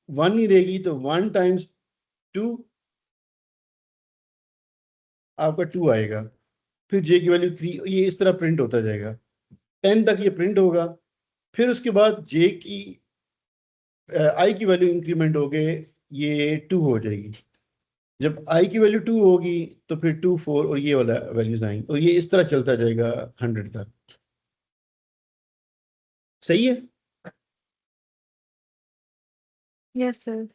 1 ही रहेगी, तो 1 टाइम्स 2 आपका 2 आएगा। फिर जे की वैल्यू 3, ये इस तरह प्रिंट होता जाएगा, 10 तक ये प्रिंट होगा। फिर उसके बाद जे की आई की वैल्यू इंक्रीमेंट हो गए, ये 2 हो जाएगी। जब आई की वैल्यू 2 होगी तो फिर 2 4 और ये वाला वैल्यूज आएंगे, और ये इस तरह चलता जाएगा 100 तक। सही है। Yes sir.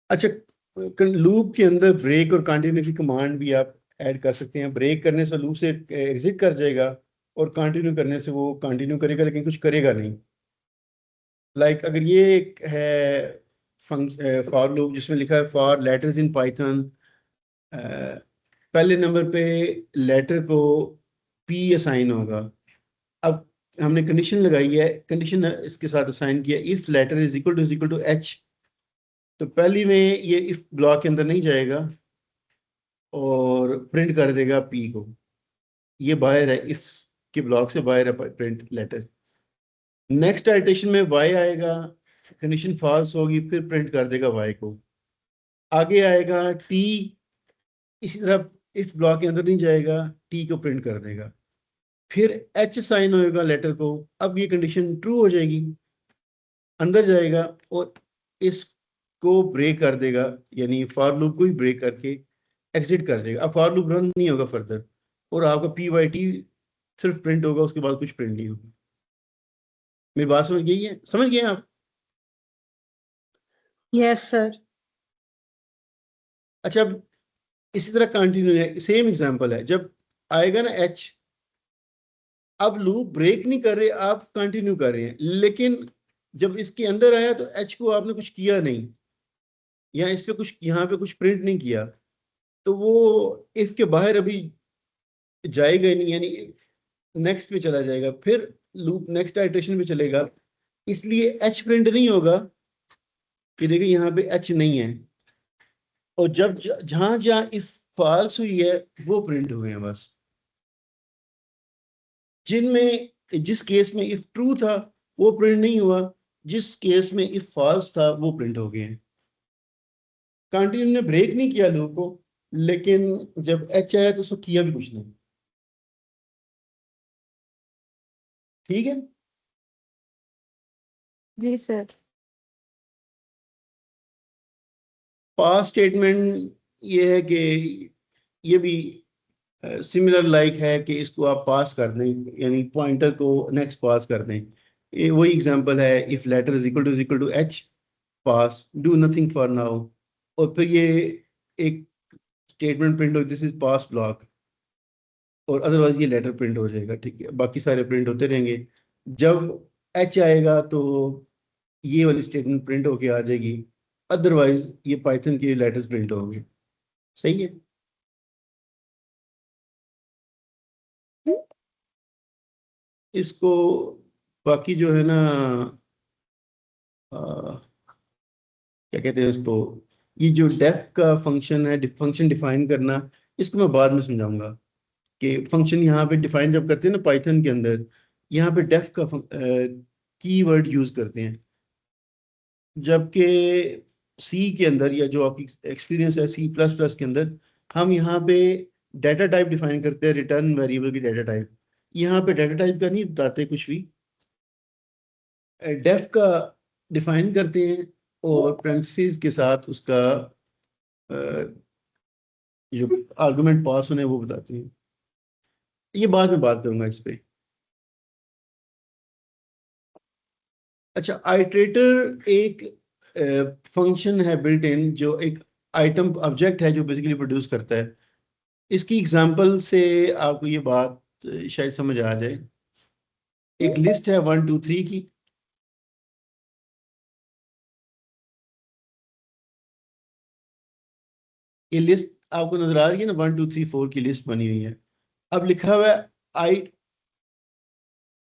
अच्छा, लूप के अंदर ब्रेक और कंटिन्यू की कमांड भी आप ऐड कर सकते हैं। ब्रेक करने से लूप से एग्जिट कर जाएगा, और कंटिन्यू करने से वो कंटिन्यू करेगा लेकिन कुछ करेगा नहीं। लाइक अगर ये एक है फॉर लूप जिसमें लिखा है फॉर लेटर्स इन पाइथन, पहले नंबर पे लेटर को पी असाइन होगा। अब हमने कंडीशन लगाई है, कंडीशन इसके साथ असाइन किया, if letter is equal to H, तो पहली में ये इफ ब्लॉक के अंदर नहीं जाएगा और प्रिंट कर देगा पी को। ये बाहर है, इफ के ब्लॉक से बाहर है प्रिंट लेटर। नेक्स्ट आइटरेशन में वाई आएगा, कंडीशन फॉल्स होगी, फिर प्रिंट कर देगा वाई को। आगे आएगा टी, इसी तरह इफ ब्लॉक के अंदर नहीं जाएगा, टी को प्रिंट कर देगा। फिर एच साइन होएगा लेटर को, अब ये कंडीशन ट्रू हो जाएगी, अंदर जाएगा और इसको ब्रेक कर देगा, यानी फॉर लूप को ही ब्रेक करके एग्जिट कर देगा। अब फॉर लूप रन नहीं होगा फर्दर, और आपका पी वाई टी सिर्फ प्रिंट होगा, उसके बाद कुछ प्रिंट नहीं होगा। मेरी बात समझ गई है, समझ गए आप? Yes sir. अच्छा, अब इसी तरह कंटिन्यू है, सेम एग्जांपल है। जब आएगा ना एच, अब लूप ब्रेक नहीं कर रहे, आप कंटिन्यू कर रहे हैं, लेकिन जब इसके अंदर आया तो एच को आपने कुछ किया नहीं, या इस पे कुछ यहाँ पे कुछ प्रिंट नहीं किया, तो वो इफ के बाहर अभी जाएगा ही नहीं, यानी नेक्स्ट पे चला जाएगा, फिर लूप नेक्स्ट आइटरेशन पे चलेगा, इसलिए एच प्रिंट नहीं होगा। कि देखिए यहाँ पे एच नहीं है, और जब जहां जहां इफ फॉल्स हुई है वो प्रिंट हुए हैं बस। जिनमें जिस केस में इफ ट्रू था वो प्रिंट नहीं हुआ, जिस केस में इफ फॉल्स था वो प्रिंट हो गए हैं। कंटिन्यू ने ब्रेक नहीं किया लूप को, लेकिन जब एच आया तो उसको किया भी कुछ नहीं। ठीक है। जी सर। पास स्टेटमेंट ये है कि ये भी सिमिलर लाइक है कि इसको आप पास कर दें, यानी पॉइंटर को नेक्स्ट पास कर दें। ये वही एग्जांपल है, if letter is equal to H, pass, do nothing for now, और फिर ये एक स्टेटमेंट प्रिंट हो, दिस इज पास ब्लॉक, और अदरवाइज ये लेटर प्रिंट हो जाएगा। ठीक है, बाकी सारे प्रिंट होते रहेंगे। जब एच आएगा तो ये वाली स्टेटमेंट प्रिंट होके आ जाएगी, अदरवाइज ये पाइथन के लेटर्स प्रिंट होंगे। सही है। इसको बाकी जो है ना, क्या कहते हैं इसको, ये जो डेफ का फंक्शन है, फंक्शन डिफाइन करना, इसको मैं बाद में समझाऊंगा कि फंक्शन यहाँ पे डिफाइन जब करते हैं ना पाइथन के अंदर, यहाँ पे डेफ का की वर्ड यूज करते हैं, जबकि सी के अंदर, या जो आपकी एक्सपीरियंस है सी प्लस प्लस के अंदर, हम यहाँ पे डाटा टाइप डिफाइन करते हैं, रिटर्न वेरिएबल की डाटा टाइप। यहाँ पे डाटा टाइप का नहीं बताते कुछ भी, डेफ का डिफाइन करते हैं, और पेरेंथेसिस के साथ उसका जो आर्गुमेंट पास होने वो बताते हैं। ये बाद में बात करूंगा इस पे। अच्छा, आइटरेटर एक फंक्शन है बिल्ट इन, जो एक आइटम ऑब्जेक्ट है जो बेसिकली प्रोड्यूस करता है। इसकी एग्जांपल से आपको ये बात शायद समझ आ जाए। एक लिस्ट है 1 2 3 की, ये लिस्ट आपको नजर आ रही है ना, 1 2 3 4 की लिस्ट बनी हुई है। अब लिखा हुआ है आई,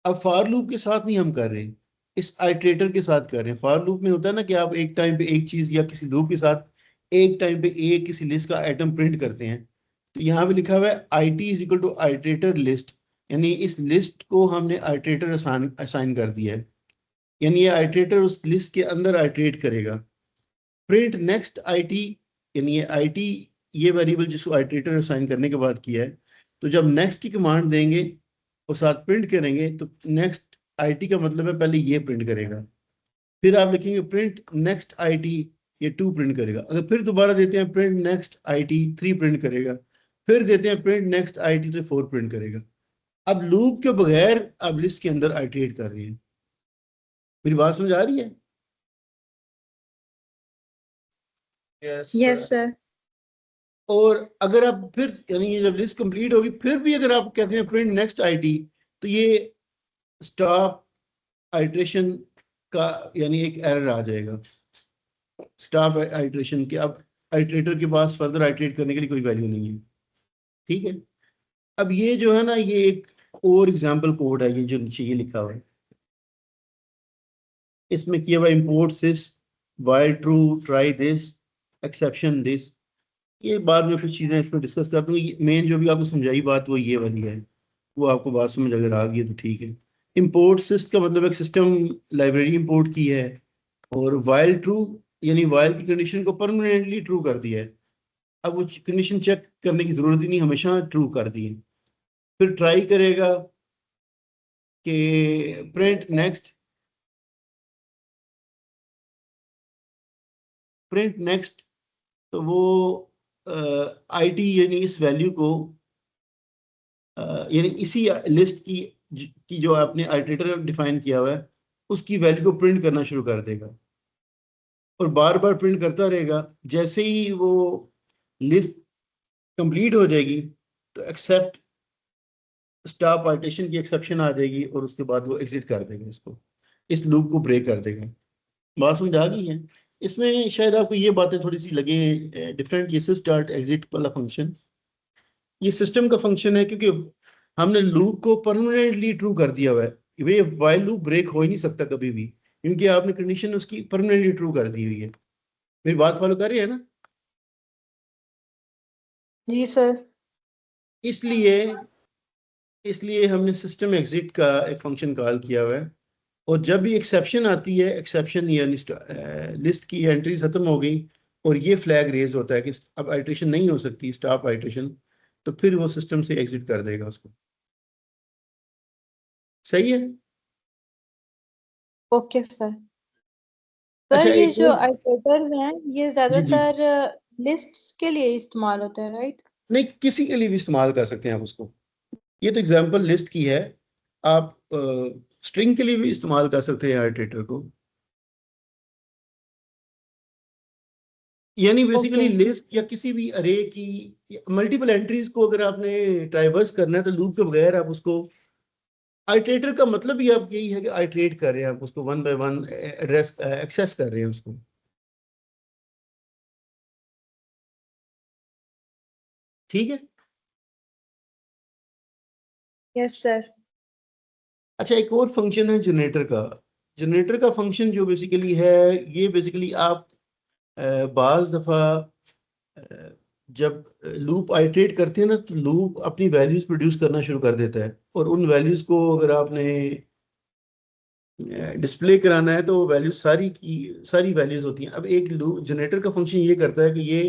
अब फॉर लूप के साथ नहीं हम कर रहे, इस आइटरेटर के साथ कर रहे हैं। फॉर लूप में होता है ना कि आप एक टाइम पे एक चीज, या किसी लूप के साथ एक टाइम पे एक किसी लिस्ट का आइटम प्रिंट करते हैं। तो यहाँ पे लिखा हुआ है I T is equal to iterator list, यानी इस लिस्ट को हमने आइटरेटर असाइन कर दिया है, यानी ये आइटरेटर उस लिस्ट के अंदर आइटरेट करेगा। प्रिंट नेक्स्ट आई टी, यानी ये आई टी, ये वेरिएबल जिसको आइटरेटर असाइन करने के बाद किया है, तो जब नेक्स्ट की कमांड देंगे और साथ प्रिंट करेंगे, तो नेक्स्ट आईटी का मतलब है पहले ये प्रिंट करेगा, फिर आप लिखेंगे प्रिंट नेक्स्ट आईटी, ये 2 प्रिंट करेगा। अगर फिर दोबारा देते हैं प्रिंट नेक्स्ट आईटी, 3 प्रिंट करेगा। फिर देते हैं प्रिंट नेक्स्ट आईटी, तो 4 प्रिंट करेगा। अब लूप के बगैर अब लिस्ट के अंदर आइटरेट कर रहे हैं। मेरी बात समझ आ रही है? Yes sir. और अगर आप फिर, यानी ये जब लिस्ट कंप्लीट होगी, फिर भी अगर आप कहते हैं प्रिंट नेक्स्ट आईटी, तो ये स्टॉप आइट्रेशन का यानी एक एरर आ जाएगा, स्टॉप आइट्रेशन के। अब आइट्रेटर के पास फर्दर आइट्रेट करने के लिए कोई वैल्यू नहीं है। ठीक है। अब ये जो है ना, ये एक और एग्जांपल कोड है, ये जो नीचे ये लिखा हुआ है, इसमें किया हुआ import sys, while true, try this, exception this. ये बाद में कुछ चीजें इसमें डिस्कस कर दूंगी। मेन जो भी आपको समझाई बात वो ये वाली है, वो आपको बात समझ अगर आ गई है तो ठीक है। इंपोर्ट सिस का मतलब एक सिस्टम लाइब्रेरी इंपोर्ट की है, और वाइल ट्रू यानी वाइल की कंडीशन को परमानेंटली ट्रू कर दिया है। अब वो कंडीशन चेक करने की जरूरत ही नहीं, हमेशा ट्रू कर दी है। फिर ट्राई करेगा कि प्रिंट नेक्स्ट, तो वो आईटी यानी इस वैल्यू को यानी इसी लिस्ट की जो आपने आइटरेटर डिफाइन किया हुआ है, उसकी वैल्यू को प्रिंट करना शुरू कर देगा, और बार बार प्रिंट करता रहेगा। जैसे ही वो लिस्ट कंप्लीट हो जाएगी, तो एक्सेप्ट स्टॉप पार्टीशन की एक्सेप्शन आ जाएगी, और उसके बाद वो एग्जिट कर देगा, इसको, इस लूप को ब्रेक कर देगा। बात समझ आ गई है? इसमें शायद आपको ये बातें थोड़ी सी लगे डिफरेंट, ये स्टार्ट एग्जिट वाला फंक्शन ये सिस्टम का फंक्शन है, क्योंकि हमने लूप को परमानेंटली ट्रू कर दिया हुआ है। वे वाइल लूप ब्रेक हो ही नहीं सकता कभी भी, क्योंकि आपने कंडीशन उसकी परमानेंटली ट्रू कर दी हुई है। मेरी बात फॉलो कर रही है ना? जी सर। इसलिए इसलिए हमने सिस्टम एग्जिट का एक फंक्शन कॉल किया हुआ है, और जब भी एक्सेप्शन आती है, एक्सेप्शन या लिस्ट की एंट्रीज खत्म हो गई, और ये फ्लैग रेज होता है कि अब आइट्रेशन नहीं हो सकती, स्टॉप आइट्रेशन, तो फिर वो सिस्टम से एग्जिट कर देगा उसको। सही है? Okay sir. सर अच्छा, ये एक जो और, आइटरेटर्स हैं ये जी जी, ज्यादातर लिस्ट्स के लिए इस्तेमाल होते हैं, राइट? नहीं, किसी के लिए भी इस्तेमाल कर सकते हैं आप उसको। ये तो एग्जांपल लिस्ट की है, आप स्ट्रिंग के लिए भी इस्तेमाल कर सकते हैं आइटरेटर को। यानी बेसिकली Okay. लिस्ट या किसी भी अरे की मल्टीपल एंट्रीज को अगर आपने ट्राइवर्स करना है तो लूप के बगैर आप उसको, आइटरेटर का मतलब ही आप यही है कि आइटरेट कर रहे हैं, आप उसको one by one address access कर रहे हैं उसको। ठीक है। Yes, sir. अच्छा, एक और फंक्शन है जनरेटर का। जनरेटर का फंक्शन जो बेसिकली है, ये बेसिकली आप बाज दफा जब लूप आइटरेट करते हैं ना तो लूप अपनी वैल्यूज प्रोड्यूस करना शुरू कर देता है, और उन वैल्यूज को अगर आपने डिस्प्ले कराना है तो वैल्यूज सारी की सारी वैल्यूज होती हैं। अब एक लूप जनरेटर का फंक्शन ये करता है कि ये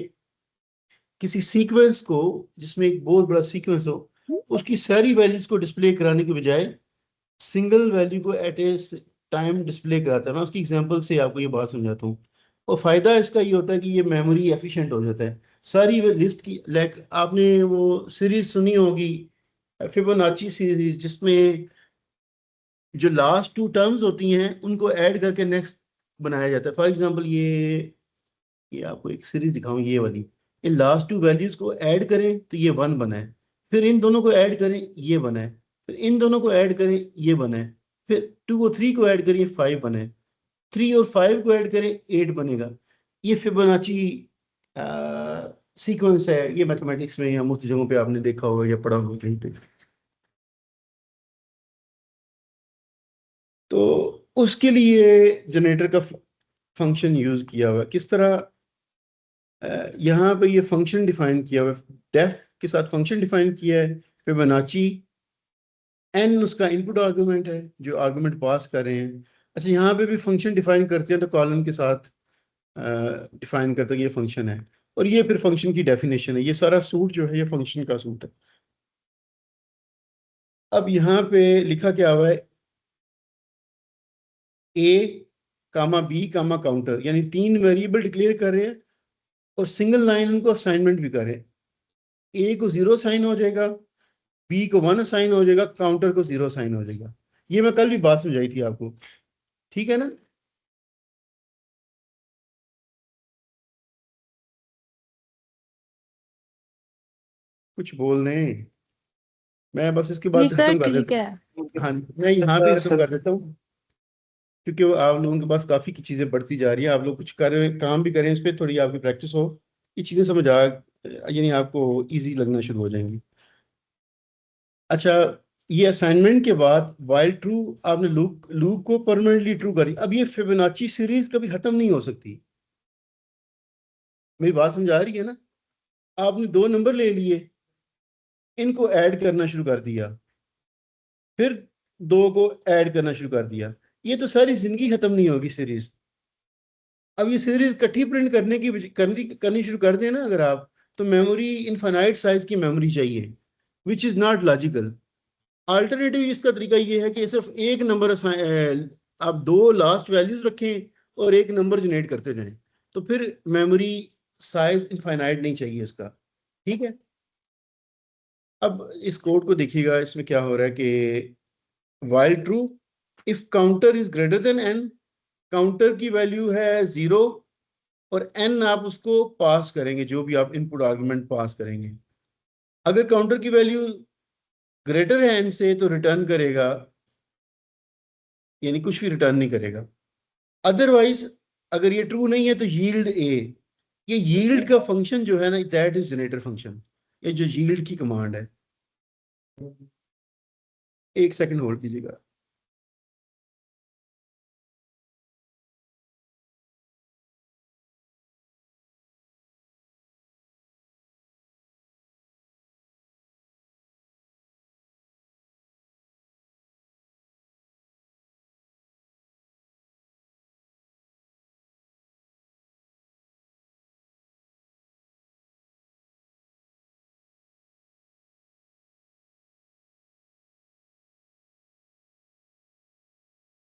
किसी सीक्वेंस को, जिसमें एक बहुत बड़ा सीक्वेंस हो, उसकी सारी वैल्यूज को डिस्प्ले कराने के बजाय सिंगल वैल्यू को एट ए टाइम डिस्प्ले कराता है। मैं उसकी एग्जांपल से आपको ये बात समझाता हूँ। और फायदा इसका ये होता है कि ये मेमोरी एफिशिएंट हो जाता है। सारी लिस्ट की, लाइक आपने वो सीरीज सुनी होगी, फिबोनाची सीरीज, जिसमें जो लास्ट टू टर्म्स होती हैं उनको ऐड करके नेक्स्ट बनाया जाता है। फॉर एग्जांपल ये आपको एक सीरीज दिखाऊं, ये वाली, इन लास्ट टू वैल्यूज को ऐड करें तो ये वन बना है, फिर इन दोनों को ऐड करें ये बना है, फिर इन दोनों को ऐड करें ये बना है, फिर टू और थ्री को ऐड करें फाइव बना है, थ्री और फाइव को ऐड करें एट बनेगा। ये फिबोनाची सीक्वेंस है। ये मैथमेटिक्स में या मुख्य जगहों पे आपने देखा होगा या पढ़ा होगा कहीं पे। तो उसके लिए जनरेटर का फंक्शन यूज किया हुआ है। किस तरह? यहाँ पे ये फंक्शन डिफाइन किया हुआ है, डेफ के साथ फंक्शन डिफाइन किया है। फिबोनाची एन उसका इनपुट आर्गुमेंट है जो आर्गुमेंट पास कर रहे हैं। अच्छा, यहाँ पे भी फंक्शन डिफाइन करते हैं तो कॉलन के साथ डिफाइन करते हैं कि ये फंक्शन है, और ये फिर फंक्शन की डेफिनेशन है। ये सारा सूट जो है ये फंक्शन का सूट है। अब यहाँ पे लिखा क्या हुआ है, ए कामा बी कामा काउंटर, यानी तीन वेरिएबल डिक्लेयर कर रहे हैं और सिंगल लाइन उनको असाइनमेंट भी कर रहे हैं। ए को जीरो साइन हो जाएगा, बी को वन साइन हो जाएगा, काउंटर को जीरो साइन हो जाएगा। ये मैं कल भी बात समझाई थी आपको, ठीक है ना? कुछ बोल रहे, मैं बस इसके जी बाद सर खत्म कर ठीक देता है। हूँ। हाँ, मैं यहाँ पे खत्म कर देता हूँ, क्योंकि वो आप लोगों के पास काफी की चीजें बढ़ती जा रही है। आप लोग कुछ कर काम भी करें इस पे, थोड़ी आपकी प्रैक्टिस हो, ये चीजें समझ आ, यानी आपको इजी लगना शुरू हो जाएंगी। अच्छा, ये असाइनमेंट के बाद वाइल ट्रू आपने लूप लूप को परमानेंटली ट्रू करी। अब ये फिबोनाची सीरीज कभी खत्म नहीं हो सकती। मेरी बात समझ आ रही है ना? आपने दो नंबर ले लिए, इनको ऐड करना शुरू कर दिया, फिर दो को ऐड करना शुरू कर दिया, ये तो सारी जिंदगी खत्म नहीं होगी सीरीज। अब ये सीरीज इकट्ठी प्रिंट करनी शुरू कर दें ना अगर आप, तो मेमोरी इनफाइनाइट साइज की मेमोरी चाहिए, which is not logical. Alternative इसका तरीका ये है कि सिर्फ एक नंबर आप दो लास्ट वैल्यूज रखें और एक नंबर जनरेट करते जाएं, तो फिर मेमोरी साइज इनफाइनाइट नहीं चाहिए इसका। ठीक है। अब इस कोड को देखिएगा, इसमें क्या हो रहा है कि while true if counter is greater than N, counter की वैल्यू है जीरो और एन आप उसको पास करेंगे, जो भी आप इनपुट आर्गुमेंट पास करेंगे। अगर काउंटर की वैल्यू ग्रेटर है एन से तो रिटर्न करेगा, यानी कुछ भी रिटर्न नहीं करेगा। अदरवाइज अगर ये ट्रू नहीं है तो यील्ड ए। ये यील्ड का फंक्शन जो है ना, दैट इज जनरेटर फंक्शन। ये जो यील्ड की कमांड है, एक सेकंड होल्ड कीजिएगा।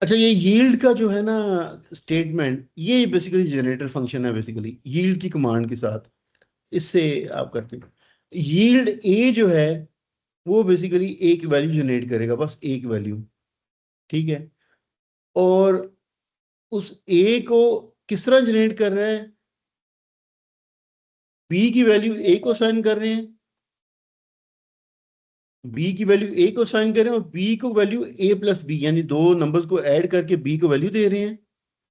अच्छा, ये यील्ड का जो है ना स्टेटमेंट, ये बेसिकली जनरेटर फंक्शन है, बेसिकली यील्ड की कमांड के साथ इससे आप करते हैं। यील्ड ए जो है वो बेसिकली एक वैल्यू जनरेट करेगा, बस एक वैल्यू। ठीक है। और उस ए को किस तरह जनरेट कर रहा है, बी की वैल्यू ए को असाइन कर रहे हैं, बी की वैल्यू ए को असाइन कर रहे हैं और बी को वैल्यू ए प्लस बी, यानी दो नंबर्स को ऐड करके बी को वैल्यू दे रहे हैं।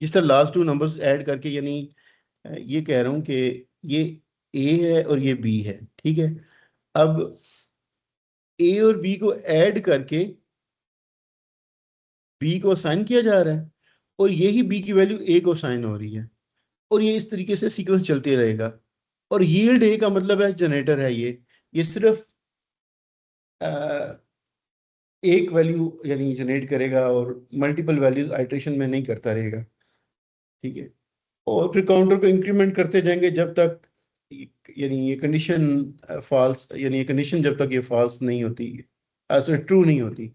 जिस तरह लास्ट टू नंबर्स ऐड करके, यानी ये कह रहा हूं कि ये ए है और ये बी है, ठीक है। अब ए और बी को ऐड करके बी को असाइन किया जा रहा है और यही बी की वैल्यू ए को असाइन हो रही है, और ये इस तरीके से सीक्वेंस चलते रहेगा। और यील्ड ए का मतलब है जनरेटर है ये सिर्फ एक वैल्यू यानी जनरेट करेगा और मल्टीपल वैल्यूज आइट्रेशन में नहीं करता रहेगा, ठीक है। और फिर काउंटर को इंक्रीमेंट करते जाएंगे जब तक यानी ये कंडीशन फॉल्स, यानी ये कंडीशन जब तक ये फॉल्स नहीं होती, ट्रू नहीं होती।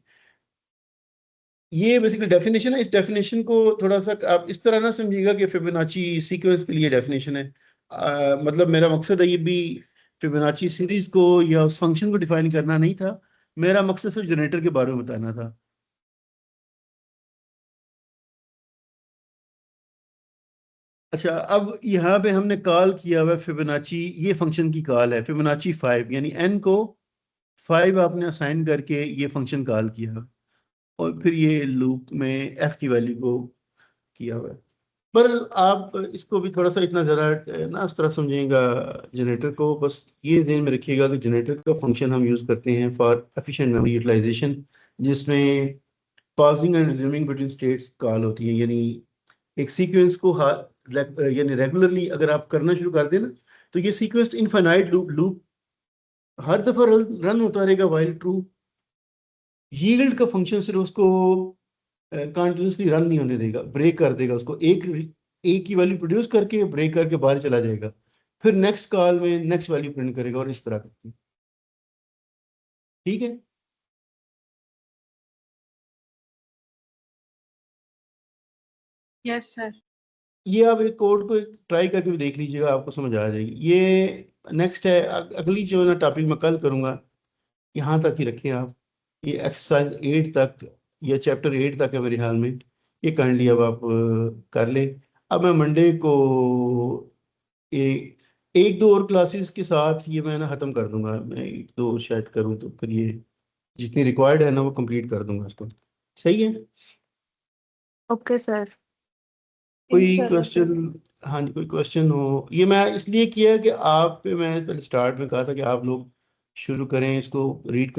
ये बेसिकली डेफिनेशन है। इस डेफिनेशन को थोड़ा सा आप इस तरह ना समझिएगा कि फिबोनाची सीक्वेंस के लिए डेफिनेशन है। मतलब मेरा मकसद है ये भी फिबोनाची सीरीज को या उस फंक्शन को डिफाइन करना नहीं था, मेरा मकसद सिर्फ जनरेटर के बारे में बताना था। अच्छा, अब यहाँ पे हमने कॉल किया हुआ फिबोनाची, ये फंक्शन की कॉल है फिबोनाची 5, यानी n को 5 आपने असाइन करके ये फंक्शन कॉल किया और फिर ये लूप में f की वैल्यू को किया हुआ है। पर आप इसको भी थोड़ा सा इतना ज़रा ना इस तरह समझिएगा जनरेटर को, बस ये ज़हन में रखिएगा कि जनरेटर का फंक्शन हम यूज़ करते हैं फॉर एफिशिएंट मेमोरी यूटिलाइजेशन, जिसमें passing and resuming between states call होती है। यानी एक सीक्वेंस को यानी रेगुलरली अगर आप करना शुरू कर दें ना, तो ये सीक्वेंस इनफाइनाइट लूप हर दफा रन होता रहेगा वाइल ट्रू। यील्ड का फंक्शन सिर्फ उसको कंटिन्यूसली रन नहीं होने देगा, ब्रेक कर देगा उसको, एक की वैल्यू प्रोड्यूस करके ब्रेक करके बाहर चला जाएगा, फिर नेक्स्ट कॉल में नेक्स्ट वैल्यू प्रिंट करेगा और इस तरह करके, ठीक है। Yes sir. ये आप एक कोड को ट्राई करके भी देख लीजिएगा, आपको समझ आ जाएगी। ये नेक्स्ट है, अगली जो ना टॉपिक मैं कल करूँगा, यहाँ तक ही रखें आप। ये एक्सरसाइज 8 तक या चैप्टर 8 तक है मेरे ख्याल में, ये काइंडली अब आप कर लें। अब मैं मंडे को एक दो और क्लासेस के साथ ये मैं ना ख़त्म कर दूंगा। मैं एक दो और शायद करूँ तो फिर ये जितनी रिक्वायर्ड है ना वो कंप्लीट कर दूंगा इसको, सही है। Okay sir. कोई क्वेश्चन? हाँ जी, कोई क्वेश्चन हो? ये मैं इसलिए किया कि आप पे मैं पहले स्टार्ट में कहा था कि आप लोग शुरू करें इसको रीड